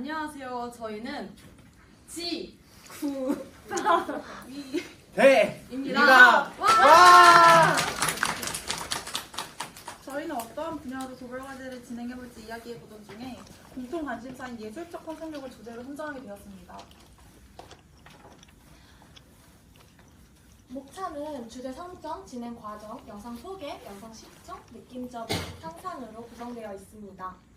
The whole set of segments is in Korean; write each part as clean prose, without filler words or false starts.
안녕하세요. 저희는 대입니다. 와! 저희는 어떠한 분야로 도별과제를 진행해볼지 이야기해보던 중에 공통 관심사인 예술적 상상력을 주제로 선정하게 되었습니다. 목차는 주제 선정, 진행 과정, 영상 소개, 영상 시청, 느낌적 상상으로 구성되어 있습니다.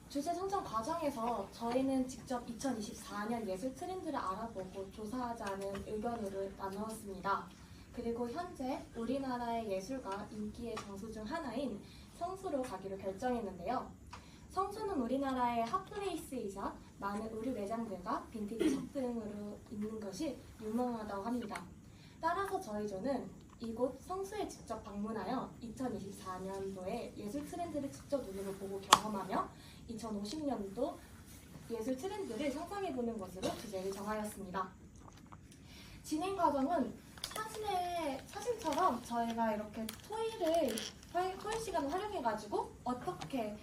주제 선정 과정에서 저희는 직접 2024년 예술 트렌드를 알아보고 조사하자는 의견으로 나누었습니다. 그리고 현재 우리나라의 예술가 인기의 장소 중 하나인 성수로 가기로 결정했는데요. 성수는 우리나라의 핫플레이스이자 많은 의류 매장들과 빈티지 샵 등으로 있는 것이 유명하다고 합니다. 따라서 저희 조는 이곳 성수에 직접 방문하여 2024년도의 예술 트렌드를 직접 눈으로 보고 경험하며 2050년도 예술 트렌드를 상상해보는 것으로 주제를 정하였습니다. 진행 과정은 사진처럼 저희가 이렇게 토의 시간을 활용해가지고 어떻게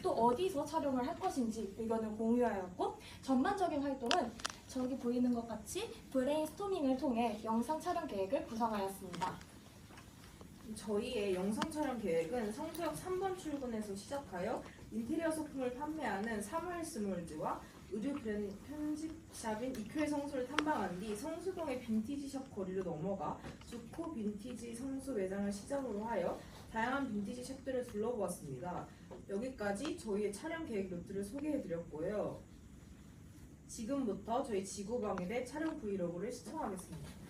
또 어디서 촬영을 할 것인지 의견을 공유하였고, 전반적인 활동은 저기 보이는 것 같이 브레인스토밍을 통해 영상 촬영 계획을 구성하였습니다. 저희의 영상 촬영 계획은 성수역 3번 출근에서 시작하여 인테리어 소품을 판매하는 사무엘스몰즈와 의류 브랜드 편집샵인 이퀄 성수를 탐방한 뒤 성수동의 빈티지샵 거리로 넘어가 주코 빈티지 성수 매장을 시작으로 하여 다양한 빈티지 샵들을 둘러보았습니다. 여기까지 저희의 촬영 계획 노트를 소개해드렸고요. 지금부터 저희 지구방일의 촬영 브이로그를 시청하겠습니다.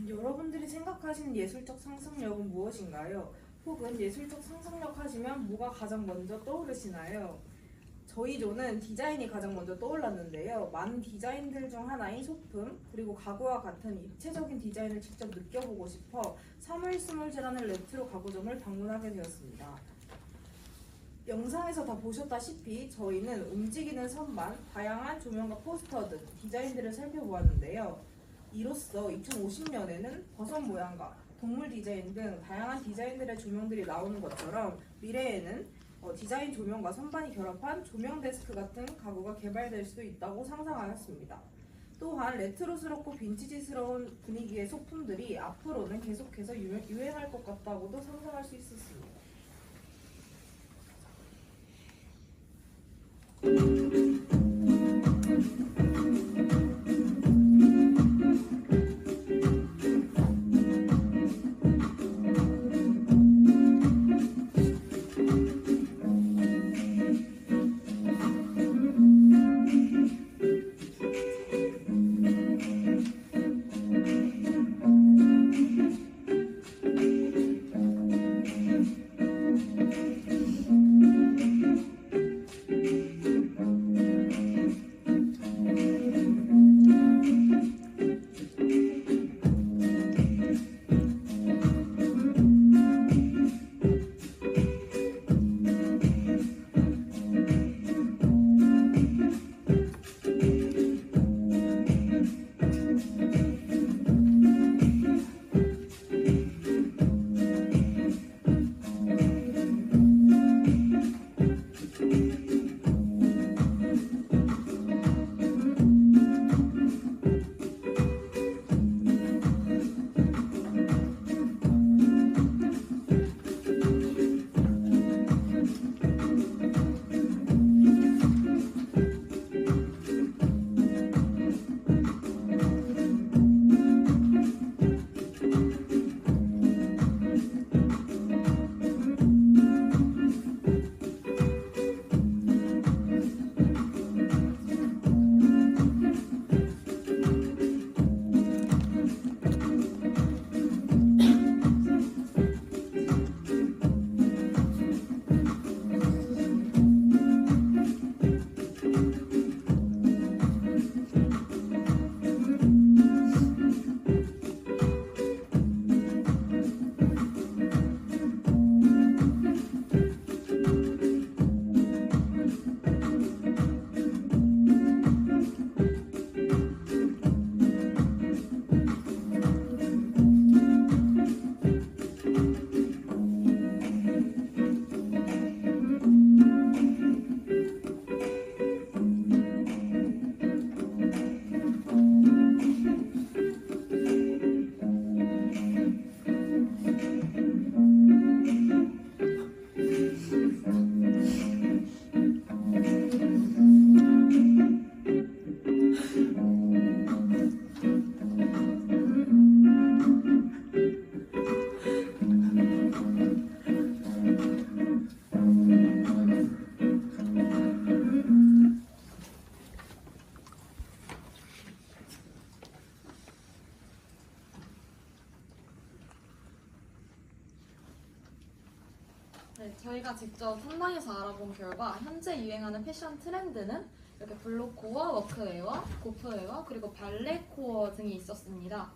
여러분들이 생각하시는 예술적 상상력은 무엇인가요? 혹은 예술적 상상력 하시면 뭐가 가장 먼저 떠오르시나요? 저희 조는 디자인이 가장 먼저 떠올랐는데요. 많은 디자인들 중 하나인 소품, 그리고 가구와 같은 입체적인 디자인을 직접 느껴보고 싶어 사무엘스몰즈라는 레트로 가구점을 방문하게 되었습니다. 영상에서 다 보셨다시피 저희는 움직이는 선반, 다양한 조명과 포스터 등 디자인들을 살펴보았는데요. 이로써 2050년에는 버섯 모양과 동물 디자인 등 다양한 디자인들의 조명들이 나오는 것처럼 미래에는 디자인 조명과 선반이 결합한 조명 데스크 같은 가구가 개발될 수도 있다고 상상하였습니다. 또한 레트로스럽고 빈티지스러운 분위기의 소품들이 앞으로는 계속해서 유행할 것 같다고도 상상할 수 있었습니다. 네, 저희가 직접 탐방해서 알아본 결과 현재 유행하는 패션 트렌드는 이렇게 블록코어, 워크웨어, 고프웨어, 그리고 발레코어 등이 있었습니다.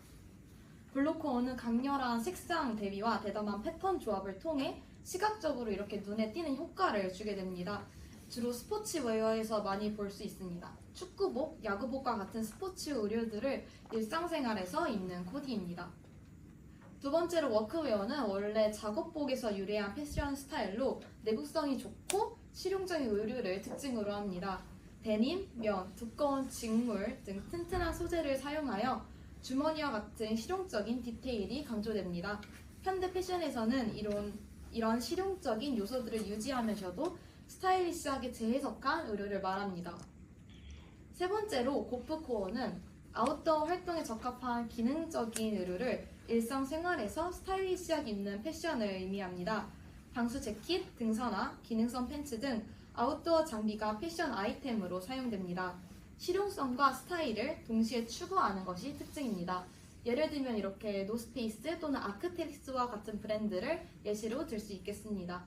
블록코어는 강렬한 색상 대비와 대담한 패턴 조합을 통해 시각적으로 이렇게 눈에 띄는 효과를 주게 됩니다. 주로 스포츠웨어에서 많이 볼 수 있습니다. 축구복, 야구복과 같은 스포츠 의류들을 일상생활에서 입는 코디입니다. 두 번째로 워크웨어는 원래 작업복에서 유래한 패션 스타일로 내구성이 좋고 실용적인 의류를 특징으로 합니다. 데님, 면, 두꺼운 직물 등 튼튼한 소재를 사용하여 주머니와 같은 실용적인 디테일이 강조됩니다. 현대 패션에서는 이런 실용적인 요소들을 유지하면서도 스타일리시하게 재해석한 의류를 말합니다. 세 번째로 고프코어는 아웃도어 활동에 적합한 기능적인 의류를 일상생활에서 스타일리시하게 입는 패션을 의미합니다. 방수 재킷, 등산화, 기능성 팬츠 등 아웃도어 장비가 패션 아이템으로 사용됩니다. 실용성과 스타일을 동시에 추구하는 것이 특징입니다. 예를 들면 이렇게 노스페이스 또는 아크텍스와 같은 브랜드를 예시로 들 수 있겠습니다.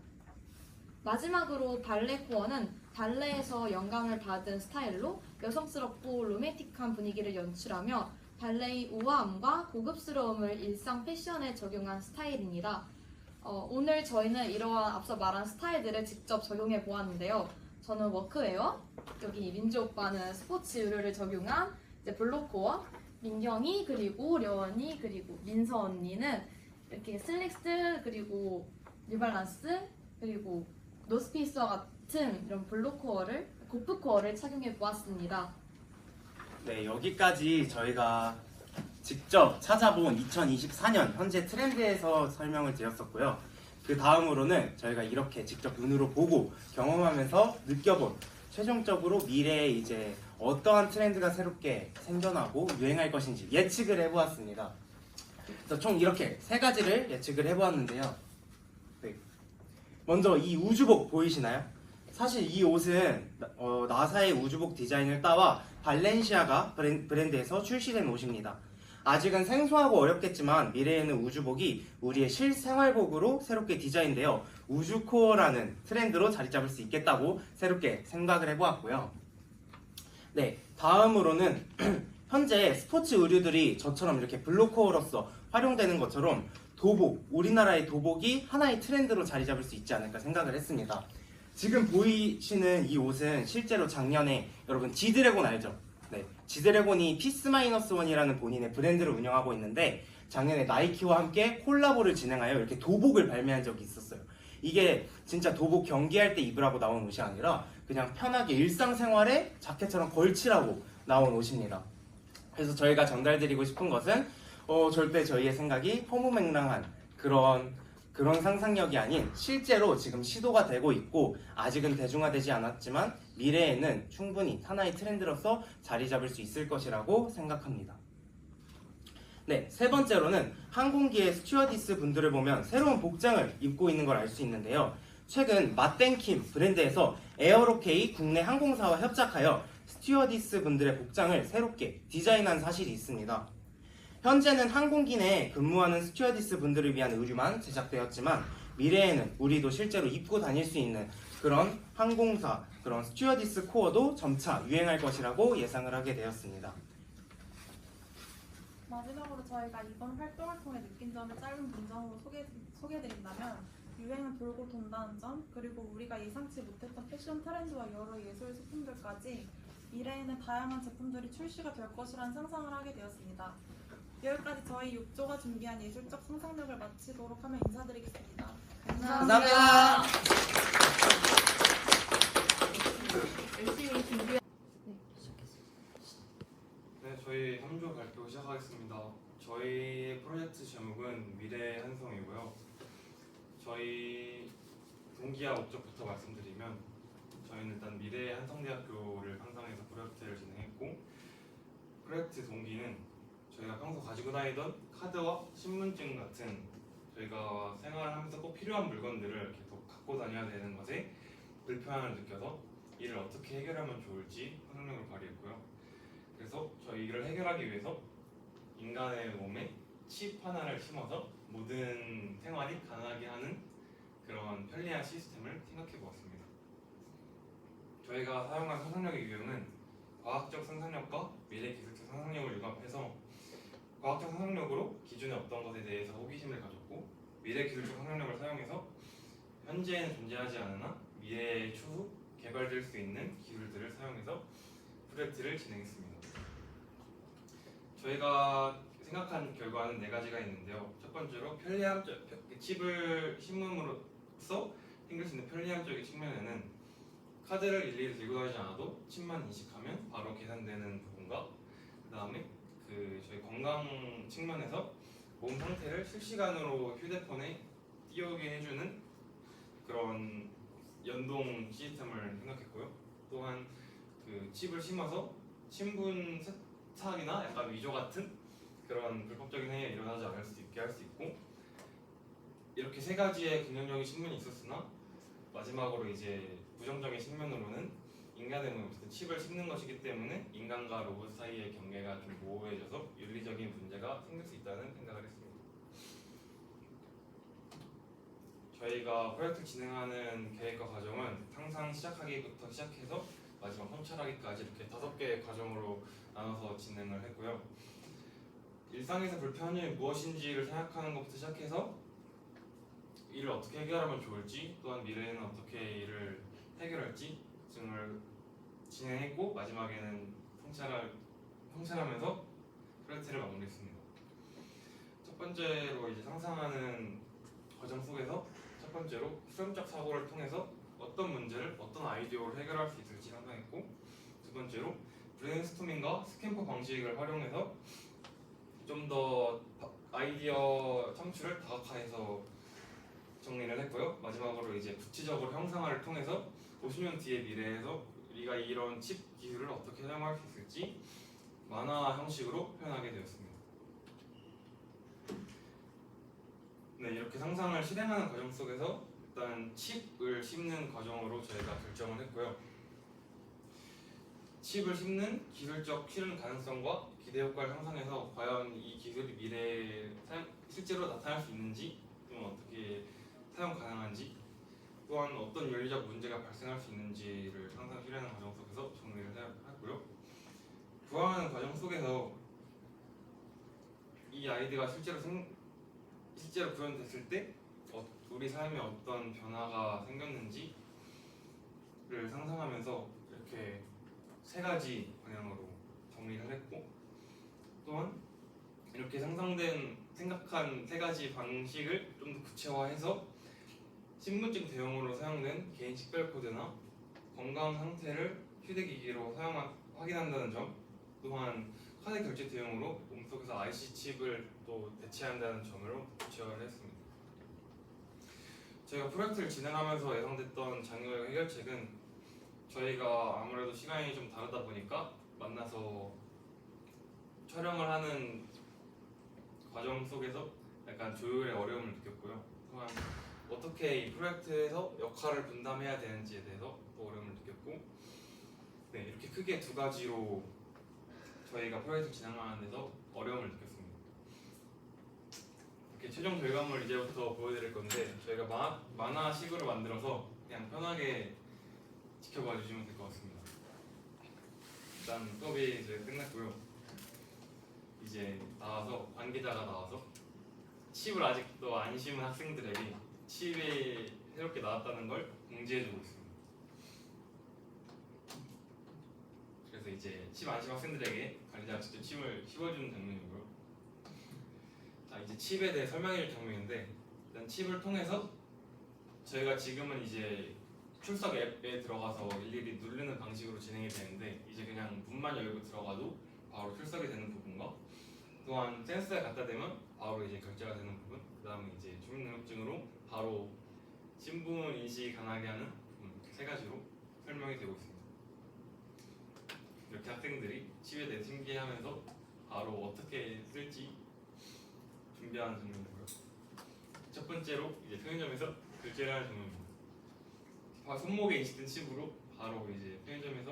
마지막으로 발레코어는 발레에서 영감을 받은 스타일로 여성스럽고 로맨틱한 분위기를 연출하며 발레의 우아함과 고급스러움을 일상 패션에 적용한 스타일입니다. 오늘 저희는 이러한 앞서 말한 스타일들을 직접 적용해 보았는데요. 저는 워크웨어, 여기 민주 오빠는 스포츠 의류를 적용한 이제 블록코어, 민경이 그리고 려원이 그리고 민서 언니는 이렇게 슬랙스 그리고 뉴발란스 그리고 노스페이스와 같은 이런 블록코어를 고프코어를 착용해 보았습니다. 네, 여기까지 저희가 직접 찾아본 2024년 현재 트렌드에서 설명을 드렸었고요. 그 다음으로는 저희가 이렇게 직접 눈으로 보고 경험하면서 느껴본 최종적으로 미래에 이제 어떠한 트렌드가 새롭게 생겨나고 유행할 것인지 예측을 해보았습니다. 그래서 총 이렇게 세 가지를 예측을 해보았는데요. 네. 먼저 이 우주복 보이시나요? 사실 이 옷은 나사의 우주복 디자인을 따와 발렌시아가 브랜드에서 출시된 옷입니다. 아직은 생소하고 어렵겠지만 미래에는 우주복이 우리의 실생활복으로 새롭게 디자인되어 우주코어라는 트렌드로 자리 잡을 수 있겠다고 새롭게 생각을 해보았고요. 네, 다음으로는 현재 스포츠 의류들이 저처럼 이렇게 블록코어로서 활용되는 것처럼 도복, 우리나라의 도복이 하나의 트렌드로 자리 잡을 수 있지 않을까 생각을 했습니다. 지금 보이시는 이 옷은 실제로 작년에 여러분 지드래곤 알죠? 네, 지드래곤이 피스-1이라는 본인의 브랜드를 운영하고 있는데 작년에 나이키와 함께 콜라보를 진행하여 이렇게 도복을 발매한 적이 있었어요. 이게 진짜 도복 경기할 때 입으라고 나온 옷이 아니라 그냥 편하게 일상생활에 자켓처럼 걸치라고 나온 옷입니다. 그래서 저희가 전달드리고 싶은 것은 절대 저희의 생각이 허무맹랑한 그런 상상력이 아닌 실제로 지금 시도가 되고 있고 아직은 대중화되지 않았지만 미래에는 충분히 하나의 트렌드로서 자리 잡을 수 있을 것이라고 생각합니다. 네, 세 번째로는 항공기의 스튜어디스 분들을 보면 새로운 복장을 입고 있는 걸 알 수 있는데요. 최근 마땡킴 브랜드에서 에어로케이 국내 항공사와 협작하여 스튜어디스 분들의 복장을 새롭게 디자인한 사실이 있습니다. 현재는 항공기 내에 근무하는 스튜어디스 분들을 위한 의류만 제작되었지만 미래에는 우리도 실제로 입고 다닐 수 있는 그런 항공사, 그런 스튜어디스 코어도 점차 유행할 것이라고 예상을 하게 되었습니다. 마지막으로 저희가 이번 활동을 통해 느낀 점을 짧은 문장으로 소개해드린다면 유행은 돌고 돈다는 점, 그리고 우리가 예상치 못했던 패션 트렌드와 여러 예술 소품들까지 미래에는 다양한 제품들이 출시가 될 것이라는 상상을 하게 되었습니다. 여기까지 저희 6조가 준비한 예술적 상상력을 마치도록 하며 인사드리겠습니다. 감사합니다. 열심히 준비. 네, 저희 3조 발표 시작하겠습니다. 저희 프로젝트 제목은 미래의 한성이고요. 저희 동기와 목적부터 말씀드리면 저희는 일단 미래의 한성대학교를 상상해서 프로젝트를 진행했고 프로젝트 동기는 저희가 평소 가지고 다니던 카드와 신분증 같은 저희가 생활하면서 꼭 필요한 물건들을 계속 갖고 다녀야 되는 것에 불편함을 느껴서 이를 어떻게 해결하면 좋을지 상상력을 발휘했고요. 그래서 저희 이를 해결하기 위해서 인간의 몸에 칩 하나를 심어서 모든 생활이 가능하게 하는 그런 편리한 시스템을 생각해 보았습니다. 저희가 사용한 상상력의 유형은 과학적 상상력과 미래 기술적 상상력을 융합해서 과학적 상상력으로 기존의 어떤 것에 대해서 호기심을 가졌고, 미래 기술적 상상력을 사용해서 현재에는 존재하지 않으나 미래의 추후 개발될 수 있는 기술들을 사용해서 프로젝트를 진행했습니다. 저희가 생각한 결과는 4가지가 있는데요. 첫 번째로 칩을 심음으로써 생길 수 있는 편리함적인 측면에는 카드를 일일이 들고 다니지 않아도 칩만 인식하면 바로 계산되는 부분과, 그 다음에 저희 건강 측면에서 몸 상태를 실시간으로 휴대폰에 띄우게 해주는 그런 연동 시스템을 생각했고요. 또한 칩을 심어서 신분 세탁이나 약간 위조 같은 그런 불법적인 행위가 일어나지 않을 수 있게 할 수 있고, 이렇게 3가지의 긍정적인 측면이 있었으나 마지막으로 이제 부정적인 측면으로는 인간의 몸에 어쨌든 칩을 심는 것이기 때문에 인간과 로봇 사이의 경계가 좀 모호해져서 윤리적인 문제가 생길 수 있다는 생각을 했습니다. 저희가 프로젝트 진행하는 계획과 과정은 상상 시작하기부터 시작해서 마지막 성찰하기까지 이렇게 5개의 과정으로 나눠서 진행을 했고요. 일상에서 불편한 점이 무엇인지를 생각하는 것부터 시작해서 이를 어떻게 해결하면 좋을지, 또한 미래에는 어떻게 이를 해결할지 등을 진행했고, 마지막에는 성찰하면서 프로젝트를 마무리했습니다. 첫 번째로 이제 상상하는 과정 속에서 첫 번째로 실험적 사고를 통해서 어떤 문제를 어떤 아이디어로 해결할 수 있을지 상상했고, 두 번째로 브레인스토밍과 스탬퍼 방식을 활용해서 좀 더 아이디어 창출을 다각화해서 정리를 했고요. 마지막으로 이제 구체적으로 형상화를 통해서 50년 뒤의 미래에서 우리가 이런 칩 기술을 어떻게 사용할 수 있을지 만화 형식으로 표현하게 되었습니다. 네, 이렇게 상상을 실행하는 과정 속에서 일단 칩을 심는 과정으로 저희가 결정을 했고요. 칩을 심는 기술적 실현 가능성과 기대 효과를 상상해서 과연 이 기술이 미래에 실제로 나타날 수 있는지, 또는 어떻게 사용 가능한지, 또한 어떤 윤리적 문제가 발생할 수 있는지를 상상 실현하는 과정 속에서 정리를 했고요. 부항하는 과정 속에서 이 아이디어가 실제로 구현됐을 때 우리 삶에 어떤 변화가 생겼는지를 상상하면서 이렇게 3가지 방향으로 정리를 했고, 또한 이렇게 생각한 3가지 방식을 좀 더 구체화해서 신분증 대용으로 사용된 개인 식별 코드나 건강 상태를 휴대기기로 확인한다는 점, 또한 카드 결제 대용으로 몸속에서 IC 칩을 또 대체한다는 점으로 구체화를 했습니다. 저희가 프로젝트를 진행하면서 예상됐던 장애의 해결책은 저희가 아무래도 시간이 좀 다르다 보니까 만나서 촬영을 하는 과정 속에서 약간 조율의 어려움을 느꼈고요. 또한 어떻게 이 프로젝트에서 역할을 분담해야 되는지에 대해서 또 어려움을 느꼈고, 네, 이렇게 크게 2가지로 저희가 프로젝트 진행하는 데서 어려움을 느꼈습니다. 이렇게 최종 결과물 이제부터 보여드릴 건데, 저희가 만화식으로 만들어서 그냥 편하게 지켜봐 주시면 될 것 같습니다. 일단 수업이 이제 끝났고요. 이제 관계자가 나와서 칩을 아직도 안 심은 학생들에게 칩이 새롭게 나왔다는 걸 공지해주고 있습니다. 그래서 이제 칩 안 심은 학생들에게 관리자가 직접 칩을 씌워주는 장면이고요. 자, 이제 칩에 대해 설명해줄 장면인데, 일단 칩을 통해서 저희가 지금은 이제 출석 앱에 들어가서 일일이 누르는 방식으로 진행이 되는데, 이제 그냥 문만 열고 들어가도 바로 출석이 되는 부분과, 또한 센서에 갖다 대면 바로 이제 결제가 되는 부분, 그 다음에 이제 주민등록증으로 바로 신분 인식이 가능하게 하는 부분, 3가지로 설명이 되고 있습니다. 이렇게 학생들이 칩에 대해 신기해하면서 바로 어떻게 쓸지 준비하는 장면이고요. 첫 번째로 이제 편의점에서 결제를 하는 장면입니다. 손목에 인식된 칩으로 바로 이제 편의점에서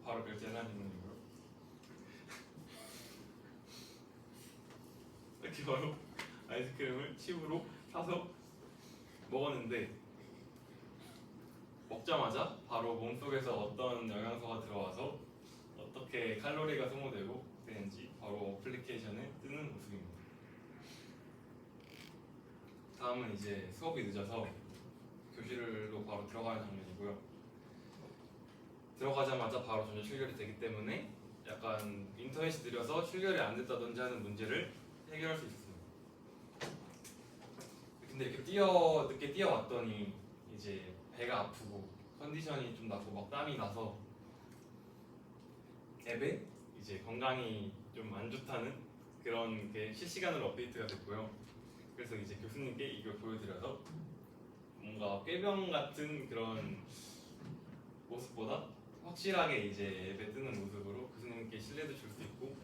바로 결제를 하는 장면이고요. 이렇게 바로 아이스크림을 칩으로 사서 먹었는데 먹자마자 바로 몸속에서 어떤 영양소가 들어와서 어떻게 칼로리가 소모되고 되는지 바로 어플리케이션에 뜨는 모습입니다. 다음은 이제 수업이 늦어서 교실로 바로 들어가는 장면이고요. 들어가자마자 바로 전자 출결이 되기 때문에 약간 인터넷이 느려서 출결이 안 됐다든지 하는 문제를 해결할 수 있었습니다. 근데 이렇게 늦게 뛰어왔더니 이제 배가 아프고 컨디션이 좀 나고 막 땀이 나서 앱에 이제 건강이 좀 안 좋다는 그런 게 실시간으로 업데이트가 됐고요. 그래서 이제 교수님께 이걸 보여드려서 뭔가 꾀병 같은 그런 모습보다 확실하게 이제 앱에 뜨는 모습으로 교수님께 신뢰도 줄 수 있고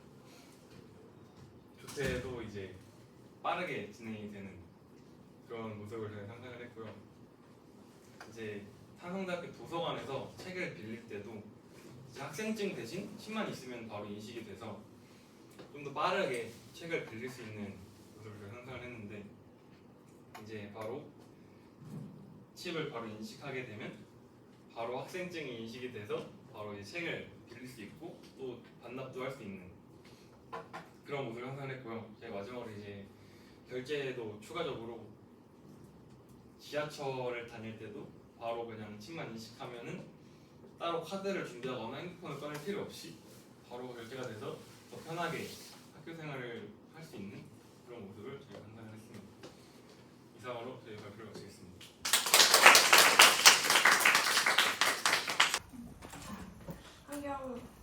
조퇴도 이제 빠르게 진행이 되는 그런 모습을 저희 상상을 했고요. 이제 탄성대학교 도서관에서 책을 빌릴 때도 이제 학생증 대신 칩만 있으면 바로 인식이 돼서 좀 더 빠르게 책을 빌릴 수 있는 모습을 저희 상상을 했는데 이제 바로 칩을 바로 인식하게 되면 바로 학생증이 인식이 돼서 바로 이제 책을 빌릴 수 있고 또 반납도 할 수 있는 그런 모습을 상상했고요. 제가 마지막으로 이제 결제도 추가적으로 지하철을 다닐 때도 바로 그냥 칩만 인식하면은 따로 카드를 준비하거나 핸드폰을 꺼낼 필요 없이 바로 결제가 돼서 더 편하게 학교 생활을 할 수 있는 그런 모습을 제가 상상을 했습니다. 이상으로 저희 발표를 마치겠습니다.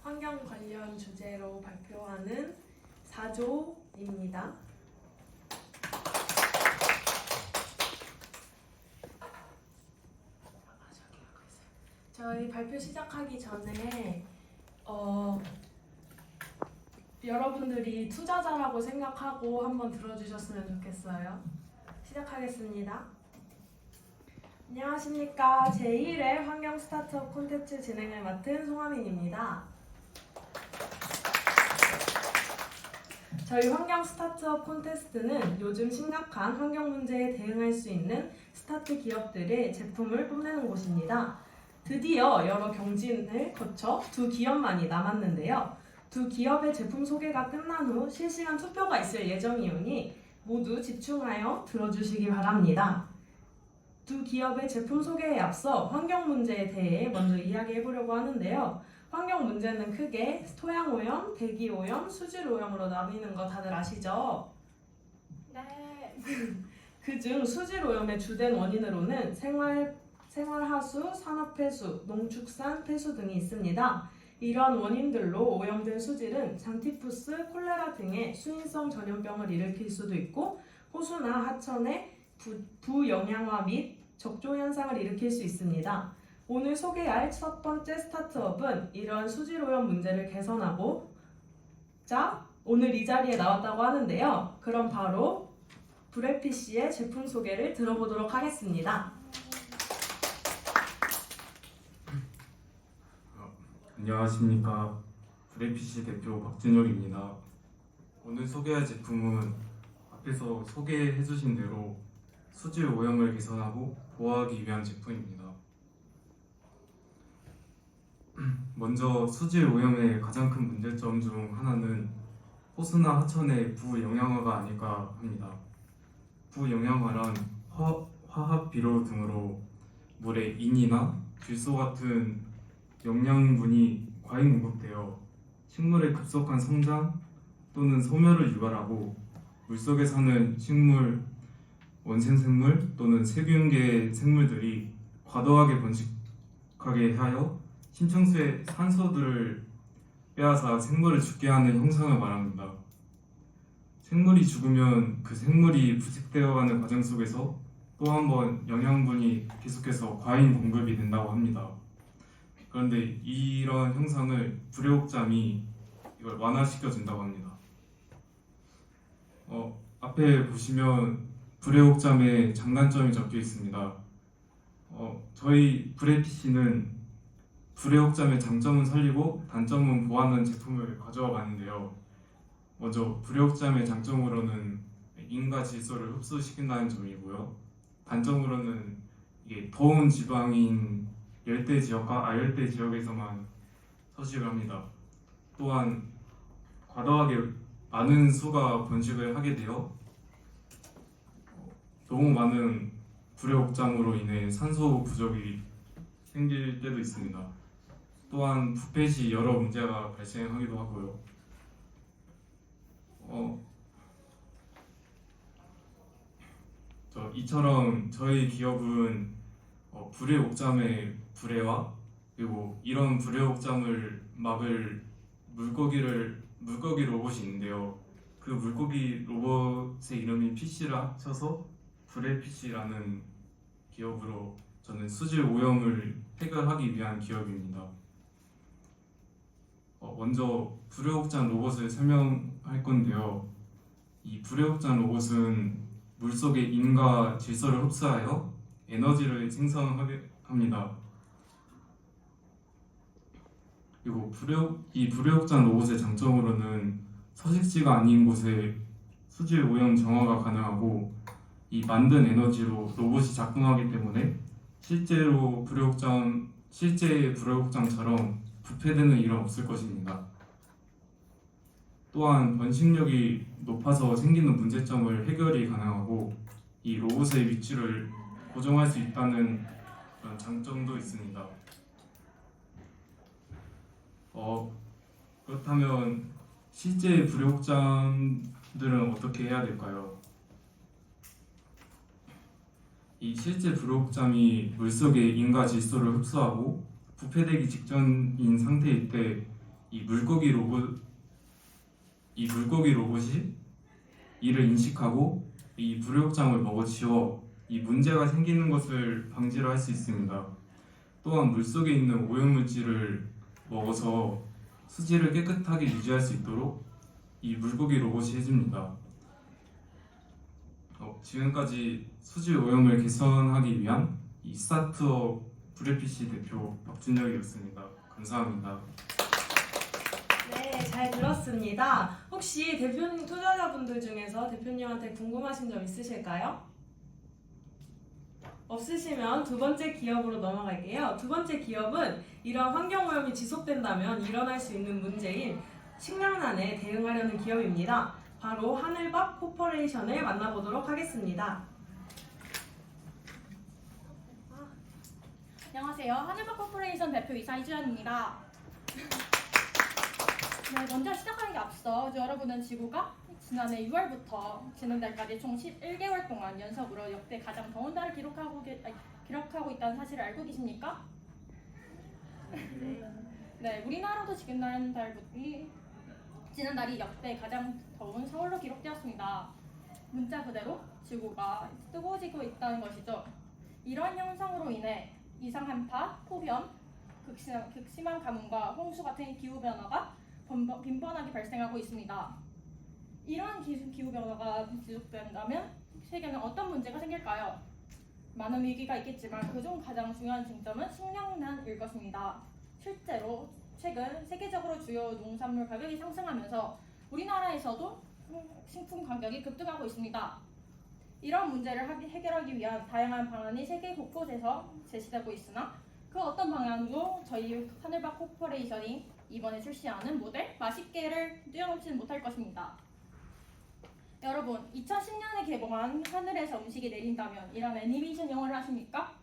환경 관련 주제로 발표하는 4조입니다. 저희 발표 시작하기 전에 여러분들이 투자자라고 생각하고 한번 들어주셨으면 좋겠어요. 시작하겠습니다. 안녕하십니까. 제1회 환경 스타트업 콘텐츠 진행을 맡은 송하민입니다. 저희 환경 스타트업 콘테스트는 요즘 심각한 환경 문제에 대응할 수 있는 스타트 기업들의 제품을 뽐내는 곳입니다. 드디어 여러 경진을 거쳐 두 기업만이 남았는데요. 두 기업의 제품 소개가 끝난 후 실시간 투표가 있을 예정이오니 모두 집중하여 들어주시기 바랍니다. 두 기업의 제품 소개에 앞서 환경 문제에 대해 먼저 이야기해 보려고 하는데요. 환경 문제는 크게 토양 오염, 대기 오염, 수질 오염으로 나뉘는 거 다들 아시죠? 네. 그중 수질 오염의 주된 원인으로는 생활하수, 산업폐수, 농축산 폐수 등이 있습니다. 이러한 원인들로 오염된 수질은 잔티푸스, 콜레라 등의 수인성 전염병을 일으킬 수도 있고 호수나 하천의 부영양화 및 적조 현상을 일으킬 수 있습니다. 오늘 소개할 첫 번째 스타트업은 이러한 수질 오염 문제를 개선하고자 오늘 이 자리에 나왔다고 하는데요. 그럼 바로 브레피씨의 제품 소개를 들어보도록 하겠습니다. 안녕하십니까. 브레피씨 대표 박준혁입니다. 오늘 소개할 제품은 앞에서 소개해주신 대로 수질 오염을 개선하고 보호하기 위한 제품입니다. 먼저 수질 오염의 가장 큰 문제점 중 하나는 호수나 하천의 부영양화가 아닐까 합니다. 부영양화란 화학 비료 등으로 물에 인이나 질소 같은 영양분이 과잉 공급되어 식물의 급속한 성장 또는 소멸을 유발하고 물속에 사는 식물, 원생생물 또는 세균계 생물들이 과도하게 번식하게 하여 심층수의 산소들을 빼앗아 생물을 죽게 하는 형상을 말합니다. 생물이 죽으면 그 생물이 부식되어가는 과정 속에서 또 한 번 영양분이 계속해서 과잉 공급이 된다고 합니다. 그런데 이런 형상을 불의옥잠이 이걸 완화시켜준다고 합니다. 앞에 보시면 불의옥잠의 장단점이 적혀 있습니다. 저희 브레피씨는 불의옥잠의 장점은 살리고 단점은 보완한 제품을 가져와 봤는데요. 먼저 불의옥잠의 장점으로는 인과 질소를 흡수시킨다는 점이고요. 단점으로는 이게 더운 지방인 열대 지역과 아열대 지역에서만 서식을 합니다. 또한 과도하게 많은 수가 번식을 하게 되어 너무 많은 불회옥장으로 인해 산소 부족이 생길 때도 있습니다. 또한 부패 시 여러 문제가 발생하기도 하고요. 이처럼 저희 기업은 불회옥잠의 불해와 그리고 이런 불회옥잠을 막을 물고기 로봇이 있는데요. 그 물고기 로봇의 이름이 PC를 합쳐서 불해PC라는 기업으로 저는 수질 오염을 해결하기 위한 기업입니다. 먼저 불회옥잠 로봇을 설명할 건데요. 이 불회옥잠 로봇은 물속의 인과 질소를 흡수하여 에너지를 생성하게 합니다. 그리고 이 불회옥잠 로봇의 장점으로는 서식지가 아닌 곳에 수질 오염 정화가 가능하고 이 만든 에너지로 로봇이 작동하기 때문에 실제의 불회옥장처럼 부패되는 일은 없을 것입니다. 또한 번식력이 높아서 생기는 문제점을 해결이 가능하고 이 로봇의 위치를 고정할 수 있다는 그런 장점도 있습니다. 그렇다면 실제 불회옥장들은 어떻게 해야 될까요? 이 실제 불회옥잠이 물속의 인과 질소를 흡수하고 부패되기 직전인 상태일 때 이 물고기 로봇이 이를 인식하고 이 불회옥잠을 먹어치워 이 문제가 생기는 것을 방지를 할 수 있습니다. 또한 물속에 있는 오염물질을 먹어서 수질을 깨끗하게 유지할 수 있도록 이 물고기 로봇이 해줍니다. 지금까지 수질 오염을 개선하기 위한 이 스타트업 불회PC 대표 박준혁이었습니다. 감사합니다. 네, 잘 들었습니다. 혹시 대표님 투자자분들 중에서 대표님한테 궁금하신 점 있으실까요? 없으시면 두 번째 기업으로 넘어갈게요. 두 번째 기업은 이러한 환경오염이 지속된다면 일어날 수 있는 문제인 식량난에 대응하려는 기업입니다. 바로 하늘밥 코퍼레이션을 만나보도록 하겠습니다. 안녕하세요. 하늘밥 코퍼레이션 대표이사 이주연입니다. 네, 먼저 시작하는 게 앞서 여러분은 지구가 지난해 6월부터 지난달까지 총 11개월 동안 연속으로 역대 가장 더운 달을 기록하고 있다는 사실을 알고 계십니까? 네, 우리나라도 지난달이 역대 가장 더운 4월로 기록되었습니다. 문자 그대로 지구가 뜨거워지고 있다는 것이죠. 이러한 현상으로 인해 이상 한파, 폭염, 극심한 가뭄과 홍수 같은 기후변화가 빈번하게 발생하고 있습니다. 이러한 기후변화가 지속된다면 세계는 어떤 문제가 생길까요? 많은 위기가 있겠지만 그중 가장 중요한 쟁점은 식량난일 것입니다. 실제로 최근 세계적으로 주요 농산물 가격이 상승하면서 우리나라에서도 식품 가격이 급등하고 있습니다. 이런 문제를 해결하기 위한 다양한 방안이 세계 곳곳에서 제시되고 있으나 그 어떤 방향도 저희 하늘밥 코퍼레이션이 이번에 출시하는 모델 맛있게를 뛰어넘지는 못할 것입니다. 여러분, 2010년에 개봉한 하늘에서 음식이 내린다면 이런 애니메이션 영화를 아십니까?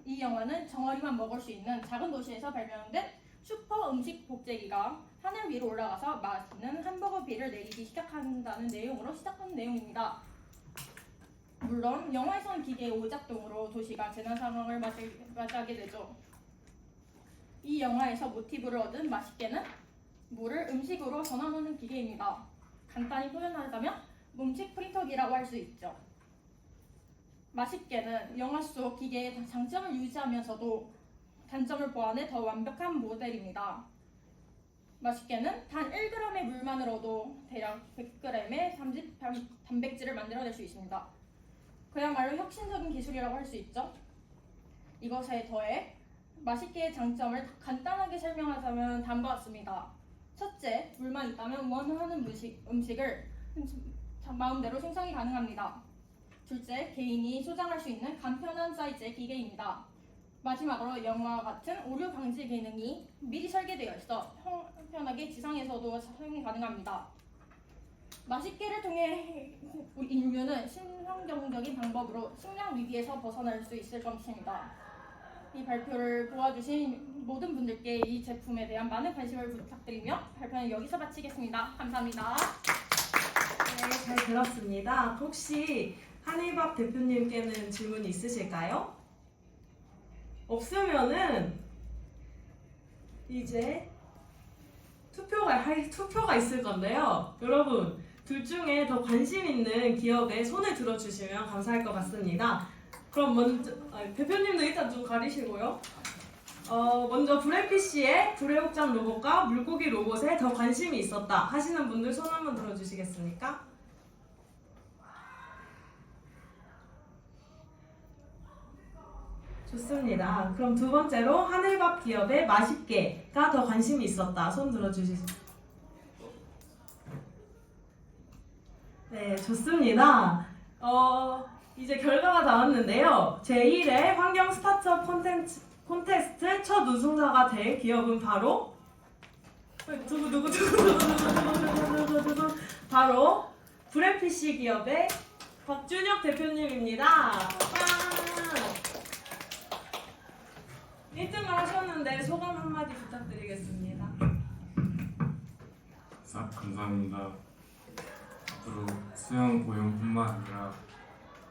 이 영화는 정어리만 먹을 수 있는 작은 도시에서 발명된 슈퍼 음식 복제기가 하늘 위로 올라가서 맛있는 햄버거비를 내리기 시작한다는 내용으로 시작하는 내용입니다. 물론 영화에서는 기계의 오작동으로 도시가 재난 상황을 맞이하게 되죠. 이 영화에서 모티브를 얻은 맛있게는 물을 음식으로 전환하는 기계입니다. 간단히 표현하자면 음식 프린터기라고 할 수 있죠. 맛있게는 영화 속 기계의 장점을 유지하면서도 단점을 보완해 더 완벽한 모델입니다. 맛있게는 단 1g의 물만으로도 대략 100g의 단백질을 만들어낼 수 있습니다. 그야말로 혁신적인 기술이라고 할 수 있죠. 이것에 더해 맛있게의 장점을 간단하게 설명하자면 다음과 같습니다. 첫째, 물만 있다면 원하는 음식을 마음대로 생성이 가능합니다. 둘째, 개인이 소장할 수 있는 간편한 사이즈의 기계입니다. 마지막으로 영화와 같은 오류 방지 기능이 미리 설계되어 있어 편하게 지상에서도 사용이 가능합니다. 맛있게를 통해 인류는 친환경적인 방법으로 식량 위기에서 벗어날 수 있을 것입니다. 이 발표를 도와주신 모든 분들께 이 제품에 대한 많은 관심을 부탁드리며 발표는 여기서 마치겠습니다. 감사합니다. 네, 잘 들었습니다. 혹시 한일밥 대표님께는 질문 있으실까요? 없으면은 이제 투표가 있을 건데요. 여러분, 둘 중에 더 관심 있는 기업에 손을 들어주시면 감사할 것 같습니다. 그럼 먼저 대표님도 일단 좀 가리시고요. 먼저 브레피쉬의 불회옥장 로봇과 물고기 로봇에 더 관심이 있었다 하시는 분들 손 한번 들어주시겠습니까? 좋습니다. 그럼 두 번째로 하늘밥 기업의 맛있게가 더 관심이 있었다. 손 들어주시죠. 네, 좋습니다. 이제 결과가 나왔는데요. 제1회 환경 스타트업 콘테스트 첫 우승자가 될 기업은 바로 바로 브레피쉬 기업의 박준혁 대표님입니다. 1등을 하셨는데 소감 한마디 부탁드리겠습니다. 감사합니다. 앞으로 수영 오염뿐만 아니라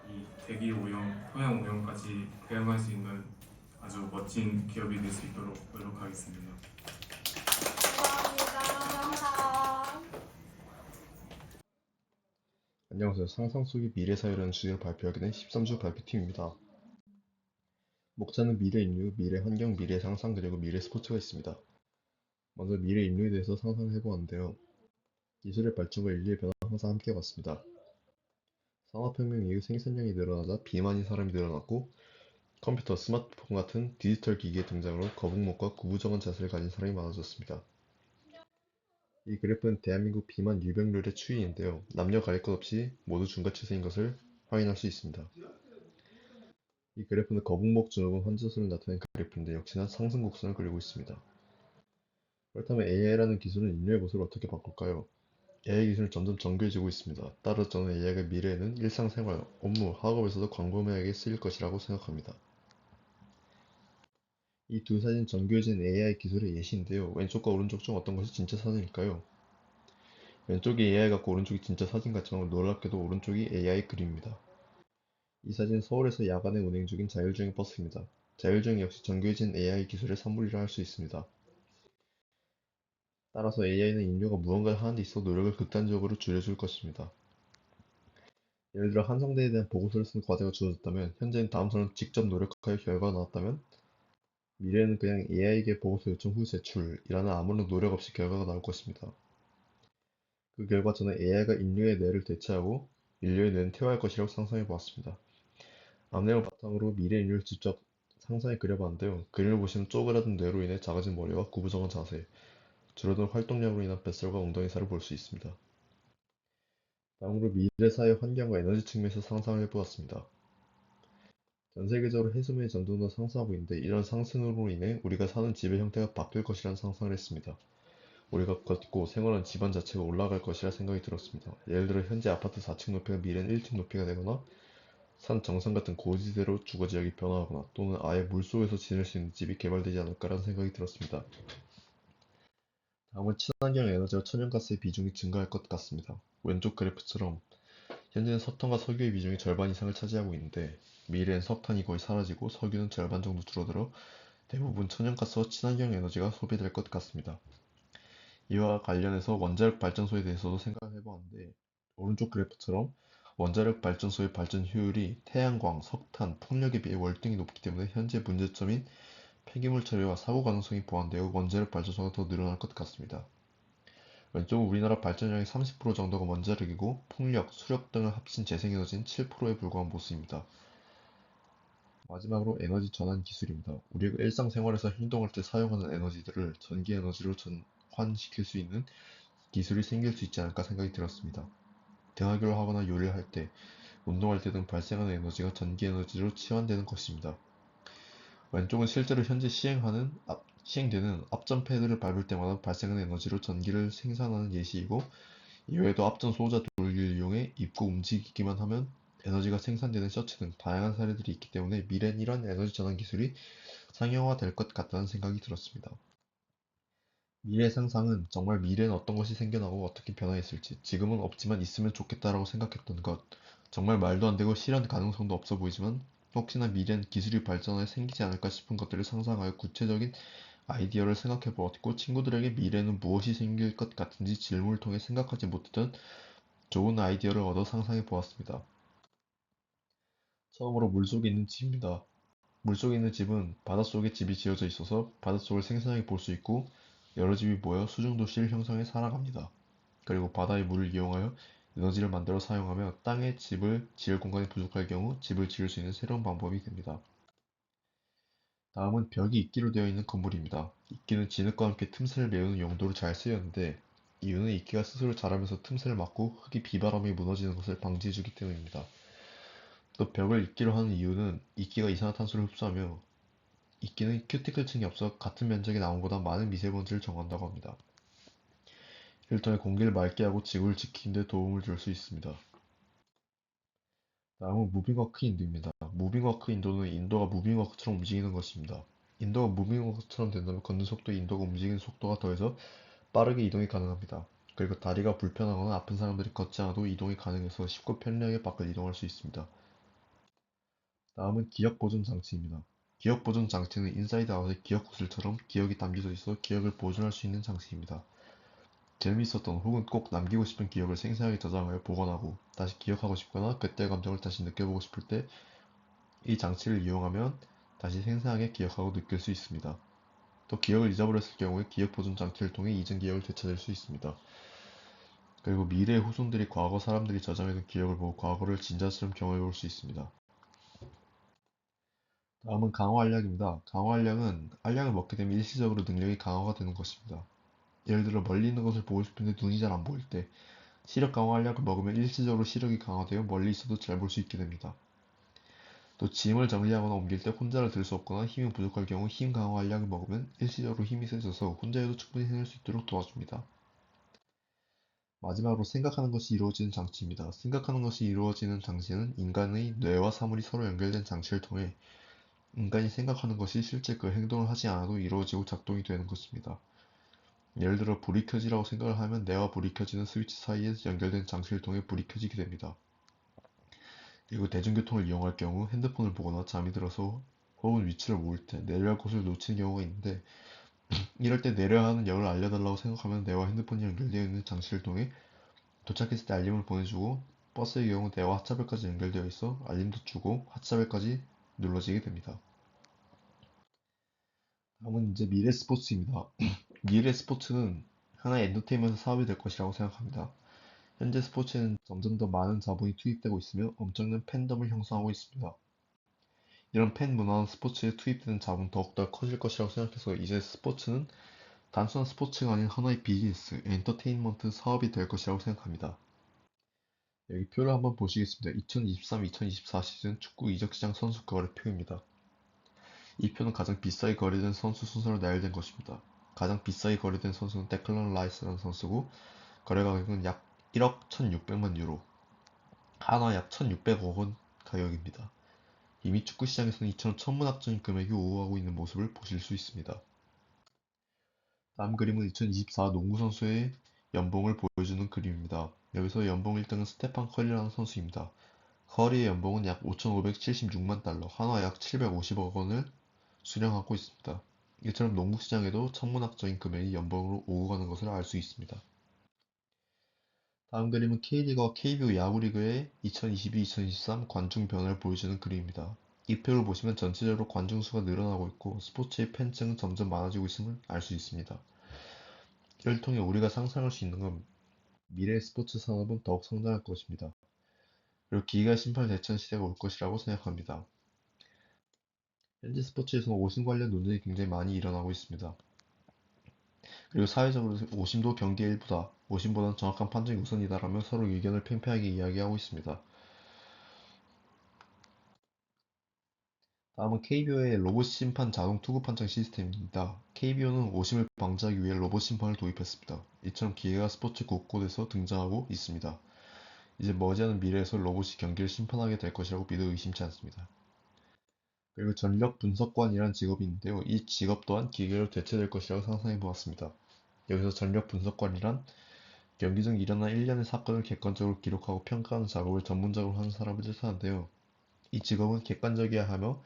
이 대기 오염, 토양 오염까지 대응할 수 있는 아주 멋진 기업이 될 수 있도록 노력하겠습니다. 감사합니다. 안녕하세요. 상상 속의 미래 사회라는 주제로 발표하게 된 13주 발표팀입니다. 목차는 미래 인류, 미래 환경, 미래 상상, 그리고 미래 스포츠가 있습니다. 먼저 미래 인류에 대해서 상상을 해보았는데요. 기술의 발전과 인류의 변화는 항상 함께 왔습니다. 산업혁명 이후 생산량이 늘어나자 비만인 사람이 늘어났고 컴퓨터, 스마트폰 같은 디지털 기기의 등장으로 거북목과 구부정한 자세를 가진 사람이 많아졌습니다. 이 그래프는 대한민국 비만 유병률의 추이인데요. 남녀 가릴 것 없이 모두 중과치수인 것을 확인할 수 있습니다. 이 그래프는 거북목 증후군 환자 수를 나타낸 그래프인데 역시나 상승 곡선을 그리고 있습니다. 그렇다면 AI라는 기술은 인류의 모습을 어떻게 바꿀까요? AI 기술은 점점 정교해지고 있습니다. 따라서 저는 AI가 미래에는 일상생활, 업무, 학업에서도 광범위하게 쓰일 것이라고 생각합니다. 이 두 사진은 정교해진 AI 기술의 예시인데요. 왼쪽과 오른쪽 중 어떤 것이 진짜 사진일까요? 왼쪽이 AI 같고 오른쪽이 진짜 사진 같지만 놀랍게도 오른쪽이 AI 그림입니다. 이 사진은 서울에서 야간에 운행 중인 자율주행 버스입니다. 자율주행 역시 정교해진 AI 기술의 산물이라 할 수 있습니다. 따라서 AI는 인류가 무언가를 하는 데 있어 노력을 극단적으로 줄여줄 것입니다. 예를 들어 한성대에 대한 보고서를 쓰는 과제가 주어졌다면 현재는 다음처럼 직접 노력하여 결과가 나왔다면 미래에는 그냥 AI에게 보고서 요청 후 제출이라는 아무런 노력 없이 결과가 나올 것입니다. 그 결과 저는 AI가 인류의 뇌를 대체하고 인류의 뇌는 퇴화할 것이라고 상상해 보았습니다. 앞내용을 바탕으로 미래 인류를 직접 상상해 그려봤는데요. 그림을 보시면 쪼그라든 뇌로 인해 작아진 머리와 구부정한 자세, 줄어든 활동량으로 인한 뱃살과 엉덩이 살을 볼 수 있습니다. 다음으로 미래 사회 환경과 에너지 측면에서 상상을 해보았습니다. 전 세계적으로 해수면이 점점 더 상승하고 있는데 이런 상승으로 인해 우리가 사는 집의 형태가 바뀔 것이라는 상상을 했습니다. 우리가 걷고 생활하는 집안 자체가 올라갈 것이라 생각이 들었습니다. 예를 들어 현재 아파트 4층 높이가 미래는 1층 높이가 되거나 산 정상 같은 고지대로 주거지역이 변화하거나 또는 아예 물속에서 지낼 수 있는 집이 개발되지 않을까라는 생각이 들었습니다. 다음은 친환경 에너지와 천연가스의 비중이 증가할 것 같습니다. 왼쪽 그래프처럼 현재는 석탄과 석유의 비중이 절반 이상을 차지하고 있는데 미래엔 석탄이 거의 사라지고 석유는 절반 정도 줄어들어 대부분 천연가스와 친환경 에너지가 소비될 것 같습니다. 이와 관련해서 원자력 발전소에 대해서도 생각을 해보았는데 오른쪽 그래프처럼 원자력 발전소의 발전 효율이 태양광, 석탄, 풍력에 비해 월등히 높기 때문에 현재 문제점인 폐기물 처리와 사고 가능성이 보완되어 원자력 발전소가 더 늘어날 것 같습니다. 왼쪽은 우리나라 발전량의 30% 정도가 원자력이고 풍력, 수력 등을 합친 재생에너지는 7%에 불과한 모습입니다. 마지막으로 에너지 전환 기술입니다. 우리가 일상생활에서 행동할 때 사용하는 에너지들을 전기 에너지로 전환시킬 수 있는 기술이 생길 수 있지 않을까 생각이 들었습니다. 등하교를 하거나 요리를 할 때 운동할 때 등 발생하는 에너지가 전기 에너지로 치환되는 것입니다. 왼쪽은 실제로 현재 시행되는 앞전 패드를 밟을 때마다 발생하는 에너지로 전기를 생산하는 예시이고, 이외에도 앞전 소자 도료를 이용해 입고 움직이기만 하면 에너지가 생산되는 셔츠 등 다양한 사례들이 있기 때문에 미래엔 이런 에너지 전환 기술이 상용화될 것 같다는 생각이 들었습니다. 미래 상상은 정말 미래엔 어떤 것이 생겨나고 어떻게 변화했을지, 지금은 없지만 있으면 좋겠다라고 생각했던 것, 정말 말도 안 되고 실현 가능성도 없어 보이지만 혹시나 미래엔 기술이 발전해 생기지 않을까 싶은 것들을 상상하여 구체적인 아이디어를 생각해 보았고, 친구들에게 미래에는 무엇이 생길 것 같은지 질문을 통해 생각하지 못했던 좋은 아이디어를 얻어 상상해 보았습니다. 처음으로 물속에 있는 집입니다. 물속에 있는 집은 바닷속에 집이 지어져 있어서 바닷속을 생생하게 볼 수 있고, 여러 집이 모여 수중도시를 형성해 살아갑니다. 그리고 바다의 물을 이용하여 에너지를 만들어 사용하며 땅에 집을 지을 공간이 부족할 경우 집을 지을 수 있는 새로운 방법이 됩니다. 다음은 벽이 이끼로 되어 있는 건물입니다. 이끼는 진흙과 함께 틈새를 메우는 용도로 잘 쓰였는데, 이유는 이끼가 스스로 자라면서 틈새를 막고 흙이 비바람에 무너지는 것을 방지해주기 때문입니다. 또 벽을 이끼로 하는 이유는 이끼가 이산화탄소를 흡수하며, 이끼는 큐티클층이 없어 같은 면적의 나무보다 많은 미세먼지를 정한다고 합니다. 이를 통해 공기를 맑게 하고 지구를 지키는 데 도움을 줄 수 있습니다. 다음은 무빙워크 인도입니다. 무빙워크 인도는 인도가 무빙워크처럼 움직이는 것입니다. 인도가 무빙워크처럼 된다면 걷는 속도에 인도가 움직이는 속도가 더해서 빠르게 이동이 가능합니다. 그리고 다리가 불편하거나 아픈 사람들이 걷지 않아도 이동이 가능해서 쉽고 편리하게 밖을 이동할 수 있습니다. 다음은 기억 보존 장치입니다. 기억 보존 장치는 인사이드 아웃의 기억 구슬처럼 기억이 담겨져 있어 기억을 보존할 수 있는 장치입니다. 재미있었던 혹은 꼭 남기고 싶은 기억을 생생하게 저장하여 보관하고, 다시 기억하고 싶거나 그때의 감정을 다시 느껴보고 싶을 때 이 장치를 이용하면 다시 생생하게 기억하고 느낄 수 있습니다. 또 기억을 잊어버렸을 경우에 기억 보존 장치를 통해 잊은 기억을 되찾을 수 있습니다. 그리고 미래의 후손들이 과거 사람들이 저장해둔 기억을 보고 과거를 진짜처럼 경험해 볼 수 있습니다. 다음은 강화 알약입니다. 강화 알약은 알약을 먹게 되면 일시적으로 능력이 강화가 되는 것입니다. 예를 들어 멀리 있는 것을 보고 싶은데 눈이 잘 안 보일 때 시력 강화 알약을 먹으면 일시적으로 시력이 강화되어 멀리 있어도 잘 볼 수 있게 됩니다. 또 짐을 정리하거나 옮길 때 혼자를 들 수 없거나 힘이 부족할 경우 힘 강화 알약을 먹으면 일시적으로 힘이 세져서 혼자여도 충분히 해낼 수 있도록 도와줍니다. 마지막으로 생각하는 것이 이루어지는 장치입니다. 생각하는 것이 이루어지는 장치는 인간의 뇌와 사물이 서로 연결된 장치를 통해 인간이 생각하는 것이 실제 그 행동을 하지 않아도 이루어지고 작동이 되는 것입니다. 예를 들어 불이 켜지라고 생각을 하면 뇌와 불이 켜지는 스위치 사이에 연결된 장치를 통해 불이 켜지게 됩니다. 그리고 대중교통을 이용할 경우 핸드폰을 보거나 잠이 들어서 혹은 위치를 모를 때 내려야 할 곳을 놓치는 경우가 있는데, 이럴 때 내려야 하는 역을 알려달라고 생각하면 뇌와 핸드폰이 연결되어 있는 장치를 통해 도착했을 때 알림을 보내주고, 버스의 경우 뇌와 하차벨까지 연결되어 있어 알림도 주고 하차벨까지 눌러지게 됩니다. 다음은 이제 미래 스포츠입니다. 미래 스포츠는 하나의 엔터테인먼트 사업이 될 것이라고 생각합니다. 현재 스포츠에는 점점 더 많은 자본이 투입되고 있으며 엄청난 팬덤을 형성하고 있습니다. 이런 팬 문화와 스포츠에 투입되는 자본은 더욱더 커질 것이라고 생각해서 이제 스포츠는 단순한 스포츠가 아닌 하나의 비즈니스, 엔터테인먼트 사업이 될 것이라고 생각합니다. 여기 표를 한번 보시겠습니다. 2023-2024 시즌 축구 이적시장 선수 거래표입니다. 이 표는 가장 비싸게 거래된 선수 순서로 나열된 것입니다. 가장 비싸게 거래된 선수는 데클런 라이스라는 선수고, 거래 가격은 약 1억 1,600만 유로, 하나 약 1,600억 원 가격입니다. 이미 축구 시장에서는 이처럼 천문학적인 금액이 오가고 있는 모습을 보실 수 있습니다. 다음 그림은 2024 농구 선수의 연봉을 보여주는 그림입니다. 여기서 연봉 1등은 스테판 커리라는 선수입니다. 커리의 연봉은 약 5,576만 달러, 한화 약 750억 원을 수령하고 있습니다. 이처럼 농구 시장에도 천문학적인 금액이 연봉으로 오고 가는 것을 알 수 있습니다. 다음 그림은 K리그와 KBO 야구리그의 2022-2023 관중 변화를 보여주는 그림입니다. 이 표를 보시면 전체적으로 관중 수가 늘어나고 있고 스포츠의 팬층은 점점 많아지고 있음을 알 수 있습니다. 이를 통해 우리가 상상할 수 있는 건 미래 스포츠 산업은 더욱 성장할 것입니다. 그리고 기가 심판 대천 시대가 올 것이라고 생각합니다. 현재 스포츠에서는 오심 관련 논쟁이 굉장히 많이 일어나고 있습니다. 그리고 사회적으로 오심도 경기의 일부다, 오심보다는 정확한 판정이 우선이다라며 서로 의견을 팽팽하게 이야기하고 있습니다. 다음은 KBO의 로봇 심판 자동 투구 판정 시스템입니다. KBO는 오심을 방지하기 위해 로봇 심판을 도입했습니다. 이처럼 기계가 스포츠 곳곳에서 등장하고 있습니다. 이제 머지않은 미래에서 로봇이 경기를 심판하게 될 것이라고 믿어 의심치 않습니다. 그리고 전력 분석관이라는 직업이 있는데요. 이 직업 또한 기계로 대체될 것이라고 상상해 보았습니다. 여기서 전력 분석관이란 경기 중 일어난 일련의 사건을 객관적으로 기록하고 평가하는 작업을 전문적으로 하는 사람을 뜻하는데요. 이 직업은 객관적이어야 하며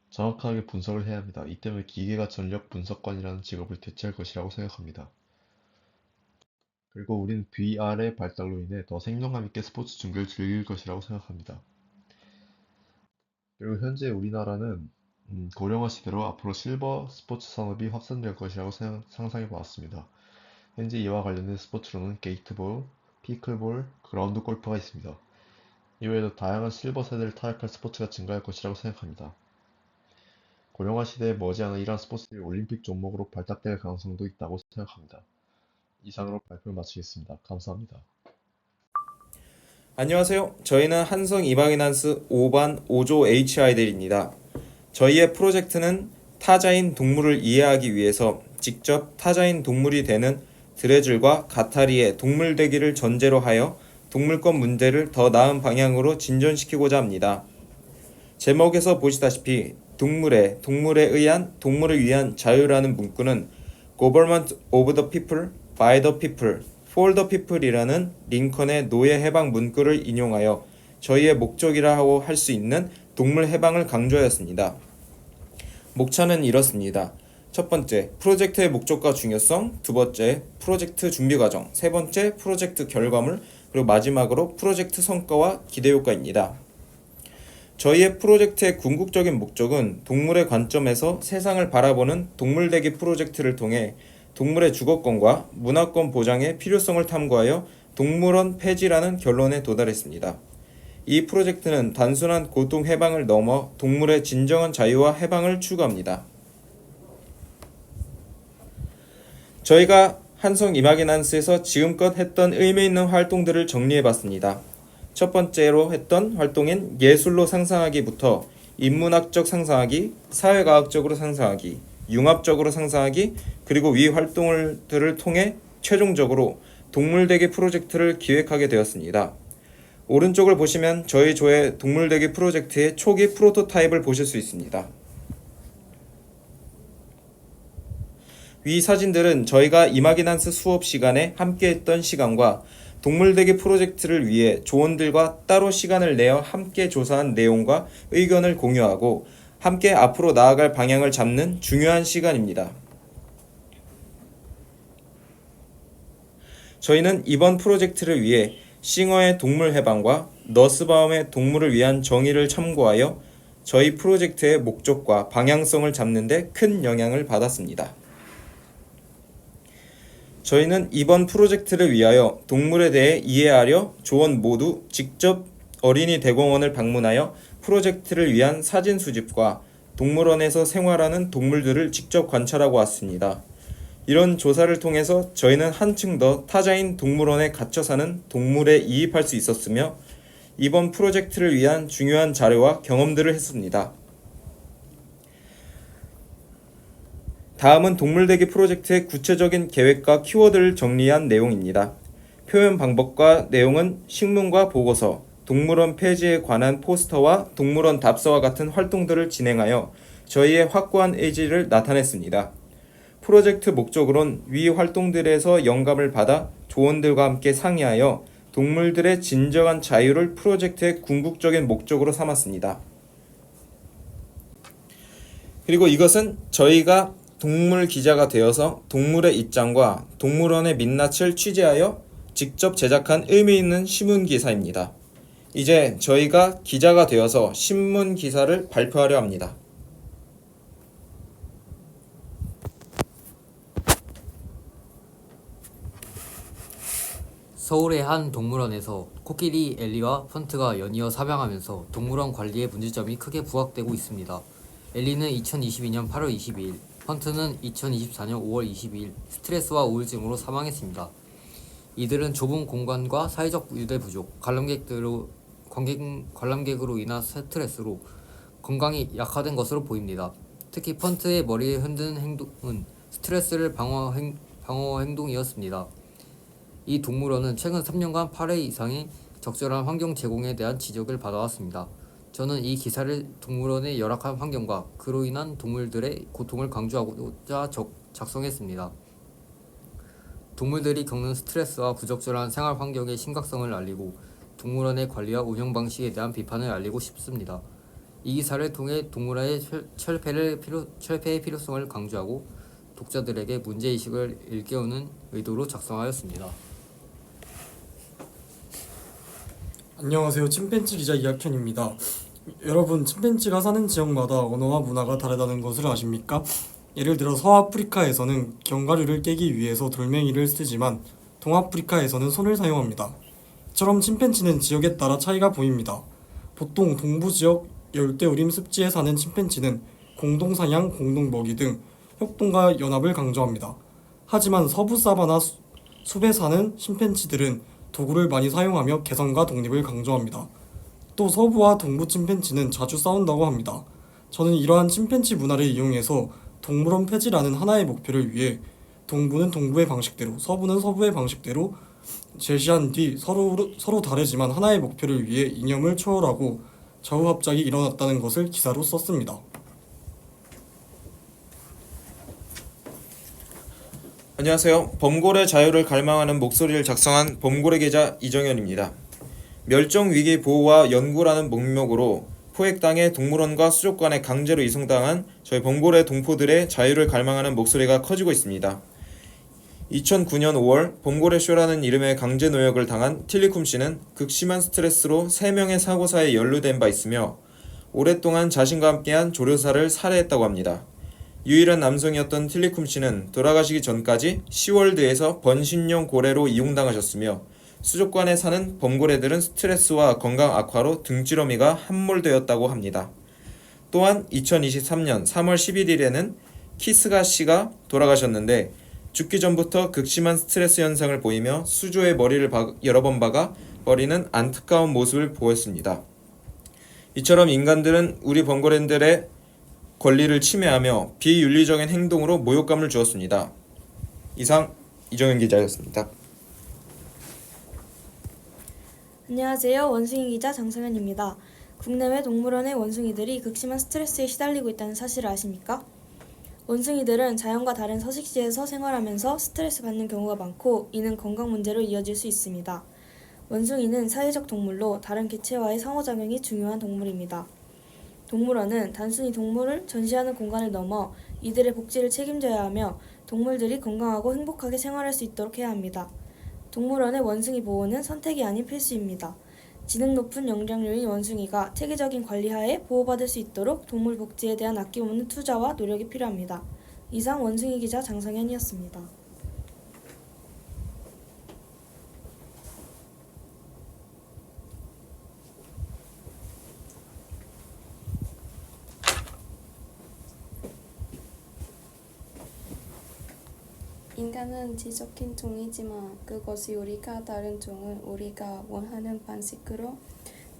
정확하게 분석을 해야 합니다. 이 때문에 기계가 전력 분석관이라는 직업을 대체할 것이라고 생각합니다. 그리고 우리는 VR의 발달로 인해 더 생동감 있게 스포츠 중계를 즐길 것이라고 생각합니다. 그리고 현재 우리나라는 고령화 시대로 앞으로 실버 스포츠 산업이 확산될 것이라고 상상해 보았습니다. 현재 이와 관련된 스포츠로는 게이트볼, 피클볼, 그라운드 골프가 있습니다. 이외에도 다양한 실버 세대를 타협할 스포츠가 증가할 것이라고 생각합니다. 고령화 시대에 머지않아 이러한 스포츠들이 올림픽 종목으로 발탁될 가능성도 있다고 생각합니다. 이상으로 발표를 마치겠습니다. 감사합니다. 안녕하세요. 저희는 한성 이마기난스 5반 5조 HI들입니다. 저희의 프로젝트는 타자인 동물을 이해하기 위해서 직접 타자인 동물이 되는 드레즐과 가타리의 동물 되기를 전제로 하여 동물권 문제를 더 나은 방향으로 진전시키고자 합니다. 제목에서 보시다시피 동물에 의한 동물을 위한 자유라는 문구는 Government of the People, by the People, for the People이라는 링컨의 노예 해방 문구를 인용하여 저희의 목적이라고 할 수 있는 동물 해방을 강조하였습니다. 목차는 이렇습니다. 첫 번째, 프로젝트의 목적과 중요성, 두 번째, 프로젝트 준비 과정, 세 번째, 프로젝트 결과물, 그리고 마지막으로 프로젝트 성과와 기대 효과입니다. 저희의 프로젝트의 궁극적인 목적은 동물의 관점에서 세상을 바라보는 동물대기 프로젝트를 통해 동물의 주거권과 문화권 보장의 필요성을 탐구하여 동물원 폐지라는 결론에 도달했습니다. 이 프로젝트는 단순한 고통 해방을 넘어 동물의 진정한 자유와 해방을 추구합니다. 저희가 한성 이마기난스에서 지금껏 했던 의미 있는 활동들을 정리해봤습니다. 첫 번째로 했던 활동인 예술로 상상하기부터 인문학적 상상하기, 사회과학적으로 상상하기, 융합적으로 상상하기, 그리고 위 활동들을 통해 최종적으로 동물대기 프로젝트를 기획하게 되었습니다. 오른쪽을 보시면 저희 조의 동물대기 프로젝트의 초기 프로토타입을 보실 수 있습니다. 위 사진들은 저희가 이마기난스 수업 시간에 함께했던 시간과 동물대기 프로젝트를 위해 조원들과 따로 시간을 내어 함께 조사한 내용과 의견을 공유하고 함께 앞으로 나아갈 방향을 잡는 중요한 시간입니다. 저희는 이번 프로젝트를 위해 싱어의 동물 해방과 너스바움의 동물을 위한 정의를 참고하여 저희 프로젝트의 목적과 방향성을 잡는 데 큰 영향을 받았습니다. 저희는 이번 프로젝트를 위하여 동물에 대해 이해하려 조원 모두 직접 어린이 대공원을 방문하여 프로젝트를 위한 사진 수집과 동물원에서 생활하는 동물들을 직접 관찰하고 왔습니다. 이런 조사를 통해서 저희는 한층 더 타자인 동물원에 갇혀 사는 동물에 이입할 수 있었으며 이번 프로젝트를 위한 중요한 자료와 경험들을 했습니다. 다음은 동물대기 프로젝트의 구체적인 계획과 키워드를 정리한 내용입니다. 표현 방법과 내용은 식문과 보고서, 동물원 폐지에 관한 포스터와 동물원 답서와 같은 활동들을 진행하여 저희의 확고한 의지를 나타냈습니다. 프로젝트 목적으론 위 활동들에서 영감을 받아 조원들과 함께 상의하여 동물들의 진정한 자유를 프로젝트의 궁극적인 목적으로 삼았습니다. 그리고 이것은 저희가 동물 기자가 되어서 동물의 입장과 동물원의 민낯을 취재하여 직접 제작한 의미 있는 신문 기사입니다. 이제 저희가 기자가 되어서 신문 기사를 발표하려 합니다. 서울의 한 동물원에서 코끼리 엘리와 펀트가 연이어 사망하면서 동물원 관리의 문제점이 크게 부각되고 있습니다. 엘리는 2022년 8월 22일, 펀트는 2024년 5월 22일 스트레스와 우울증으로 사망했습니다. 이들은 좁은 공간과 사회적 유대 부족, 관람객으로 인한 스트레스로 건강이 약화된 것으로 보입니다. 특히 펀트의 머리를 흔드는 행동은 스트레스를 방어 행동이었습니다. 이 동물원은 최근 3년간 8회 이상의 적절한 환경 제공에 대한 지적을 받아왔습니다. 저는 이 기사를 동물원의 열악한 환경과 그로 인한 동물들의 고통을 강조하고자 작성했습니다. 동물들이 겪는 스트레스와 부적절한 생활 환경의 심각성을 알리고 동물원의 관리와 운영 방식에 대한 비판을 알리고 싶습니다. 이 기사를 통해 동물원의 철폐의 필요성을 강조하고 독자들에게 문제의식을 일깨우는 의도로 작성하였습니다. 안녕하세요. 침팬지 기자 이학현입니다. 여러분, 침팬지가 사는 지역마다 언어와 문화가 다르다는 것을 아십니까? 예를 들어 서아프리카에서는 견과류를 깨기 위해서 돌멩이를 쓰지만 동아프리카에서는 손을 사용합니다. 이처럼 침팬지는 지역에 따라 차이가 보입니다. 보통 동부지역 열대우림 습지에 사는 침팬지는 공동사냥, 공동먹이 등 협동과 연합을 강조합니다. 하지만 서부 사바나 숲에 사는 침팬지들은 도구를 많이 사용하며 개성과 독립을 강조합니다. 또 서부와 동부 침팬지는 자주 싸운다고 합니다. 저는 이러한 침팬지 문화를 이용해서 동물원 폐지라는 하나의 목표를 위해 동부는 동부의 방식대로, 서부는 서부의 방식대로 제시한 뒤 서로 다르지만 하나의 목표를 위해 이념을 초월하고 좌우합작이 일어났다는 것을 기사로 썼습니다. 안녕하세요. 범고래 자유를 갈망하는 목소리를 작성한 범고래 기자 이정현입니다. 멸종위기 보호와 연구라는 목록으로 포획당해 동물원과 수족관에 강제로 이송당한 저희 범고래 동포들의 자유를 갈망하는 목소리가 커지고 있습니다. 2009년 5월 범고래쇼라는 이름의 강제 노역을 당한 틸리쿰 씨는 극심한 스트레스로 3명의 사고사에 연루된 바 있으며 오랫동안 자신과 함께한 조련사를 살해했다고 합니다. 유일한 남성이었던 틸리쿰 씨는 돌아가시기 전까지 시월드에서 번식용 고래로 이용당하셨으며 수족관에 사는 범고래들은 스트레스와 건강 악화로 등지러미가 함몰되었다고 합니다. 또한 2023년 3월 11일에는 키스가 씨가 돌아가셨는데 죽기 전부터 극심한 스트레스 현상을 보이며 수조에 머리를 여러 번 박아 버리는 안타까운 모습을 보였습니다. 이처럼 인간들은 우리 범고래들의 권리를 침해하며 비윤리적인 행동으로 모욕감을 주었습니다. 이상 이정현 기자였습니다. 안녕하세요. 원숭이 기자 장성현입니다. 국내외 동물원의 원숭이들이 극심한 스트레스에 시달리고 있다는 사실을 아십니까? 원숭이들은 자연과 다른 서식지에서 생활하면서 스트레스 받는 경우가 많고 이는 건강 문제로 이어질 수 있습니다. 원숭이는 사회적 동물로 다른 개체와의 상호작용이 중요한 동물입니다. 동물원은 단순히 동물을 전시하는 공간을 넘어 이들의 복지를 책임져야 하며 동물들이 건강하고 행복하게 생활할 수 있도록 해야 합니다. 동물원의 원숭이 보호는 선택이 아닌 필수입니다. 지능 높은 영장류인 원숭이가 체계적인 관리하에 보호받을 수 있도록 동물 복지에 대한 아낌없는 투자와 노력이 필요합니다. 이상 원숭이 기자 장성현이었습니다. 인간은 지적인 종이지만 그것이 우리가 다른 종을 우리가 원하는 방식으로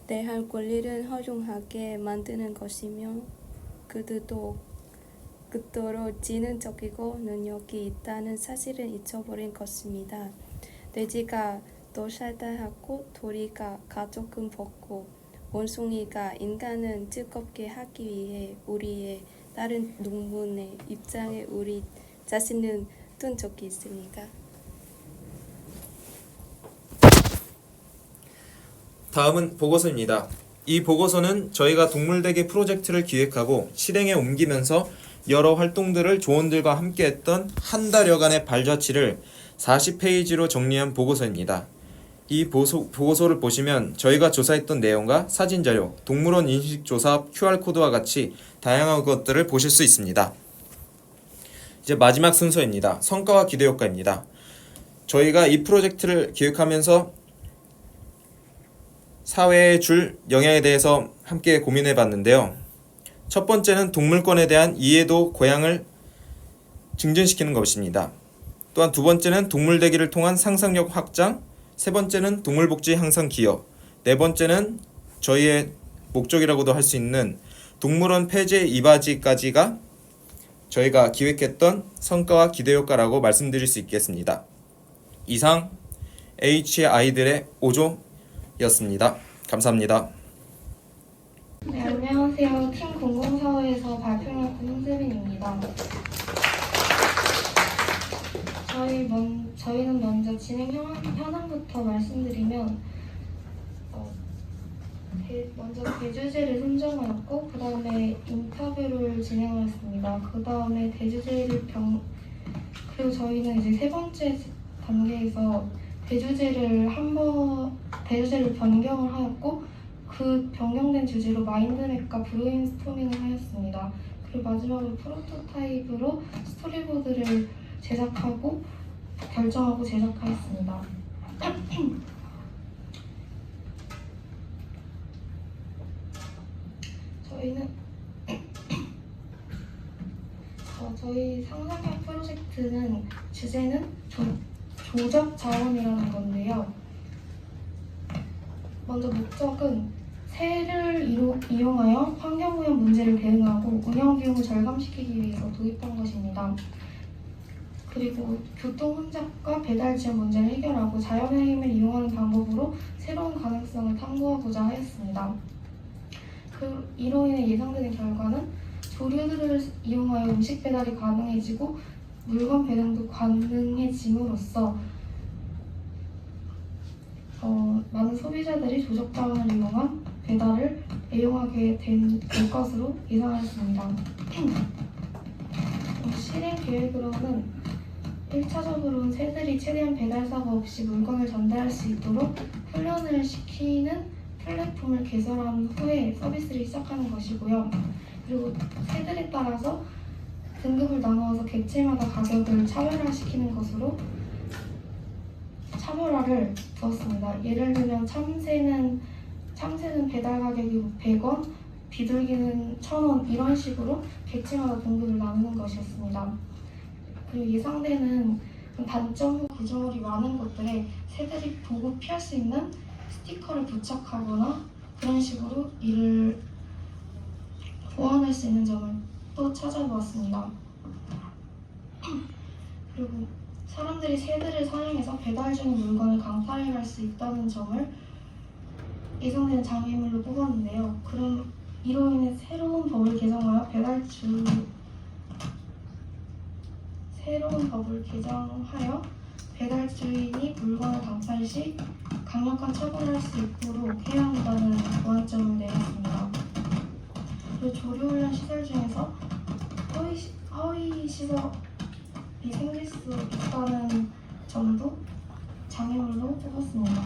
대할 권리를 허용하게 만드는 것이며 그들도 그토록 지능적이고 능력이 있다는 사실을 잊어버린 것입니다. 돼지가 도살달하고 도리가 가족은 벗고 원숭이가 인간을 즐겁게 하기 위해 우리의 다른 동물의 입장에 우리 자신을 둔 적이 있습니까? 다음은 보고서입니다. 이 보고서는 저희가 동물대기 프로젝트를 기획하고 실행에 옮기면서 여러 활동들을 조원들과 함께했던 한 달여간의 발자취를 40페이지로 정리한 보고서입니다. 이 보고서를 보시면 저희가 조사했던 내용과 사진자료, 동물원 인식조사 QR코드와 같이 다양한 것들을 보실 수 있습니다. 이제 마지막 순서입니다. 성과와 기대효과입니다. 저희가 이 프로젝트를 기획하면서 사회에 줄 영향에 대해서 함께 고민해 봤는데요. 첫 번째는 동물권에 대한 이해도 고양을 증진시키는 것입니다. 또한 두 번째는 동물대기를 통한 상상력 확장, 세 번째는 동물복지 향상 기여, 네 번째는 저희의 목적이라고도 할 수 있는 동물원 폐쇄 이바지까지가 저희가 기획했던 성과와 기대 효과라고 말씀드릴 수 있겠습니다. 이상 H아이들의 5조였습니다. 감사합니다. 네, 안녕하세요. 팀 공공사회에서 발표를 홍세빈입니다. 저희는 먼저 진행 현황부터 말씀드리면 먼저 대주제를 선정하였고 그 다음에 인터뷰를 진행하였습니다. 그 다음에 그리고 저희는 이제 세 번째 단계에서 대주제를 변경을 하였고 그 변경된 주제로 마인드맵과 브레인스토밍을 하였습니다. 그리고 마지막으로 프로토타입으로 스토리보드를 제작하고 결정하고 제작하였습니다. 저희 상상형 프로젝트는 주제는 조적 자원이라는 건데요. 먼저 목적은 새를 이용하여 환경오염 문제를 대응하고 운영 비용을 절감시키기 위해서 도입한 것입니다. 그리고 교통 혼잡과 배달 지연 문제를 해결하고 자연의 힘을 이용하는 방법으로 새로운 가능성을 탐구하고자 하였습니다. 이로 인해 예상되는 결과는 조류들을 이용하여 음식 배달이 가능해지고 물건 배송도 가능해짐으로써 많은 소비자들이 조적 자원을 이용한 배달을 애용하게 될 것으로 예상하였습니다. 실행 계획으로는 1차적으로는 새들이 최대한 배달 사고 없이 물건을 전달할 수 있도록 훈련을 시키는 플랫폼을 개설한 후에 서비스를 시작하는 것이고요. 그리고 새들에 따라서 등급을 나누어서 객체마다 가격을 차별화시키는 것으로 차별화를 두었습니다. 예를 들면 참새는 배달 가격이 100원, 비둘기는 1,000원 이런 식으로 객체마다 등급을 나누는 것이었습니다. 그리고 예상되는 단점 후 구조물이 많은 곳들에 새들이 보고 피할 수 있는 스티커를 부착하거나 그런 식으로 이를 보완할 수 있는 점을 또 찾아보았습니다. 그리고 사람들이 새들을 사용해서 배달 중인 물건을 강탈해갈 수 있다는 점을 예상되는 장애물로 뽑았는데요. 그럼 이로 인해 새로운 법을 개정하여 배달 주인이 물건을 강탈 시 강력한 처벌을 할 수 있도록 해야 한다는 보완점을 내렸습니다. 그리고 조류훈련 시설 중에서 허위 시설이 생길 수 있다는 점도 장애물로 뽑았습니다.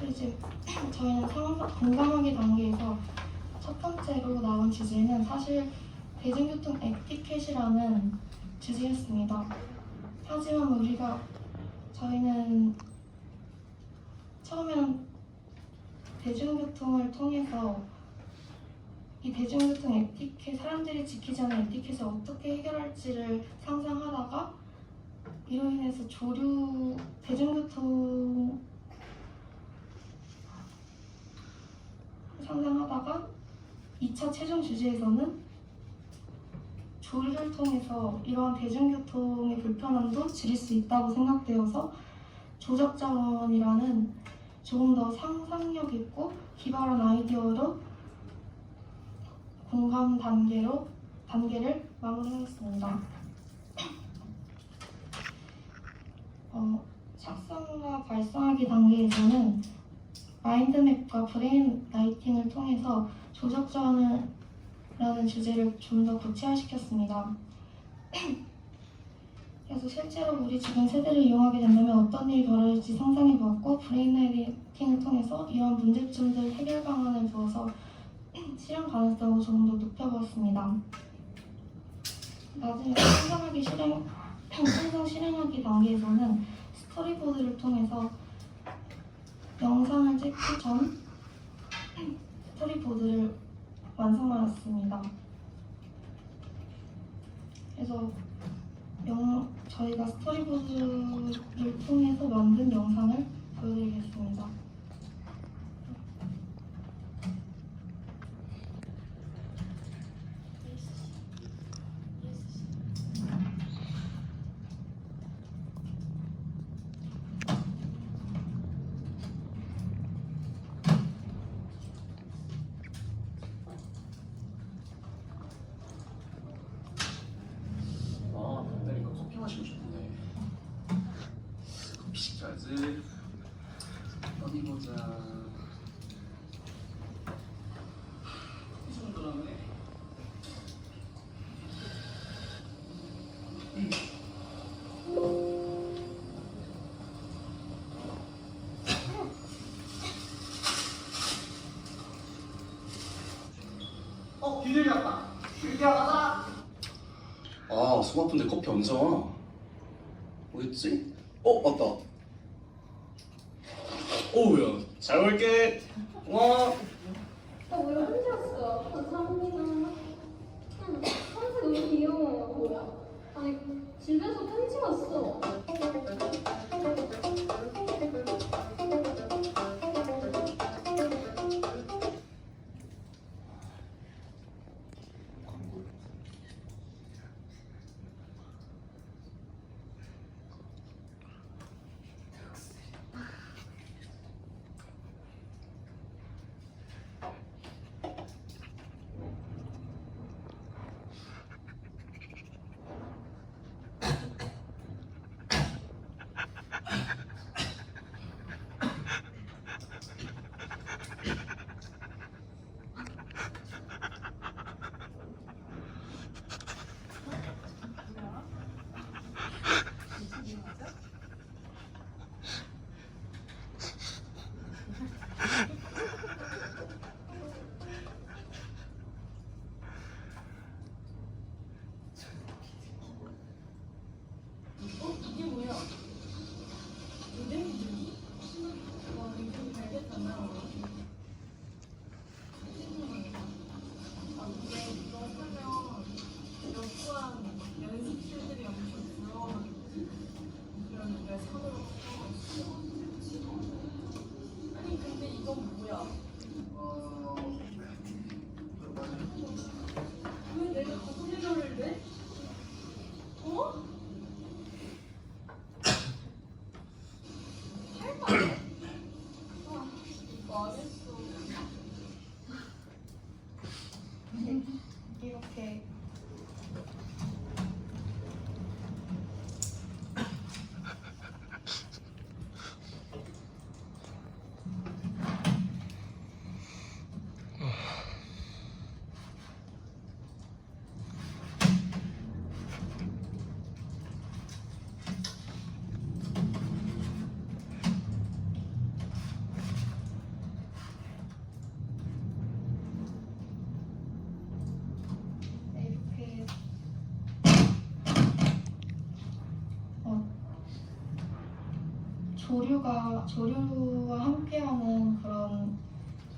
이제 저희는 공감하기 단계에서 첫 번째로 나온 주제는 사실 대중교통 에티켓이라는 주제였습니다. 하지만 저희는 처음에는 대중교통을 통해서 이 대중교통 에티켓, 사람들이 지키지 않은 에티켓을 어떻게 해결할지를 상상하다가 이로 인해서 대중교통 상상하다가 2차 최종 주제에서는 조류를 통해서 이러한 대중교통의 불편함도 줄일 수 있다고 생각되어서 조적자원이라는 조금 더 상상력 있고 기발한 아이디어로 공감 단계를 마무리하였습니다. 작성과 발송하기 단계에서는 마인드맵과 브레인 라이팅을 통해서 조적자원이라는 주제를 좀 더 구체화시켰습니다. 그래서 실제로 우리 주변 새들을 이용하게 된다면 어떤 일이 벌어질지 상상해보았고 브레인 라이팅을 통해서 이러한 문제점들 해결 방안을 두어서 실현 가능성을 조금 더 높여보았습니다. 나중에 생성 실행하기 단계에서는 스토리보드를 통해서 영상을 찍기 전 스토리보드를 완성하였습니다. 그래서 저희가 스토리보드를 통해서 만든 영상을 보여드리겠습니다. 별다니까 커피 마시고 싶네. 커피 시켜야지. 어디 보자. 이 정도라네. 비둘기 왔다. 비둘기 왔다. 아, 손 아픈데 커피 언제 와? 어딨지? 왔다. 오우야, 잘 먹을게. 와. 왜 혼자 왔어? 감사합니다. 선수 너무 귀여워. 뭐야? 아니 집에서 편지 왔어. 이게 뭐야? 노랭이들이? 와, 이거 알겠잖아. 근데 이거 하면 역수한 연습실들이 엄청 부러워하겠지? 그럼 내가 손으로 아니 근데 이건 뭐야? 왜 내가 거꾸로를 내? 어? 이렇게 이렇게 조류와 함께하는 그런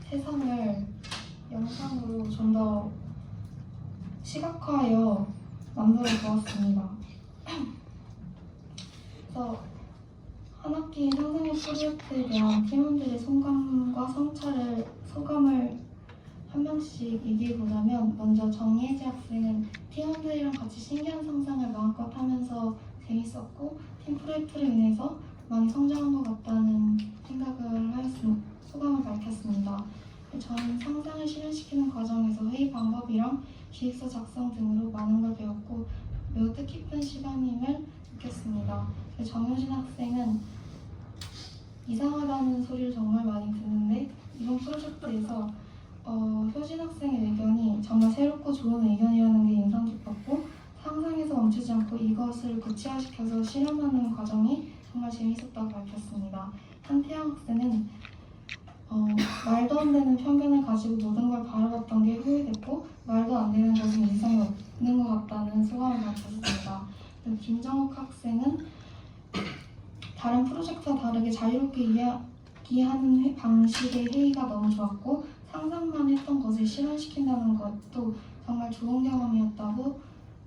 세상을 영상으로 좀 더 시각화하여 만들어 보았습니다. 그래서 한 학기 상상의 프로젝트에 대한 팀원들의 소감을 한 명씩 얘기해 보자면, 먼저 정예지 학생은 팀원들이랑 같이 신기한 상상을 마음껏 하면서 재밌었고 팀 프로젝트로 인해서 많이 성장한 것 같다는 생각을 하였습니다. 소감을 밝혔습니다. 저는 상상을 실현시키는 과정에서 회의 방법이랑 기획서 작성 등으로 많은 걸 배웠고 매우 뜻깊은 시간임을 느꼈습니다. 정효진 학생은 이상하다는 소리를 정말 많이 듣는데 이번 프로젝트에서 효진 학생의 의견이 정말 새롭고 좋은 의견이라는 게 인상 깊었고, 상상에서 멈추지 않고 이것을 구체화시켜서 실현하는 과정이 정말 재밌었다고 밝혔습니다. 한태양 학생은 말도 안 되는 편견을 가지고 모든 걸 바라봤던 게 후회됐고 말도 안 되는 것은 이상이 없는 것 같다는 소감을 밝혔습니다. 김정욱 학생은 다른 프로젝트와 다르게 자유롭게 이야기하는 방식의 회의가 너무 좋았고 상상만 했던 것을 실현시킨다는 것도 정말 좋은 경험이었다고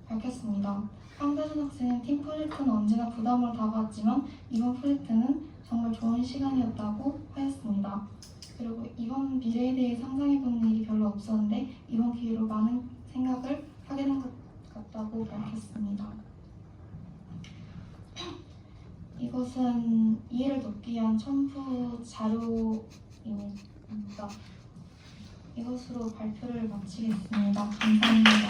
밝혔습니다. 황다준 학생은 팀 프로젝트는 언제나 부담으로 다가왔지만 이번 프로젝트는 정말 좋은 시간이었다고 하였습니다. 그리고 이번 미래에 대해 상상해본 일이 별로 없었는데 이번 기회로 많은 생각을 하게 된 것 같다고 밝혔습니다. 이것은 이해를 돕기 위한 첨부 자료입니다. 이것으로 발표를 마치겠습니다. 감사합니다.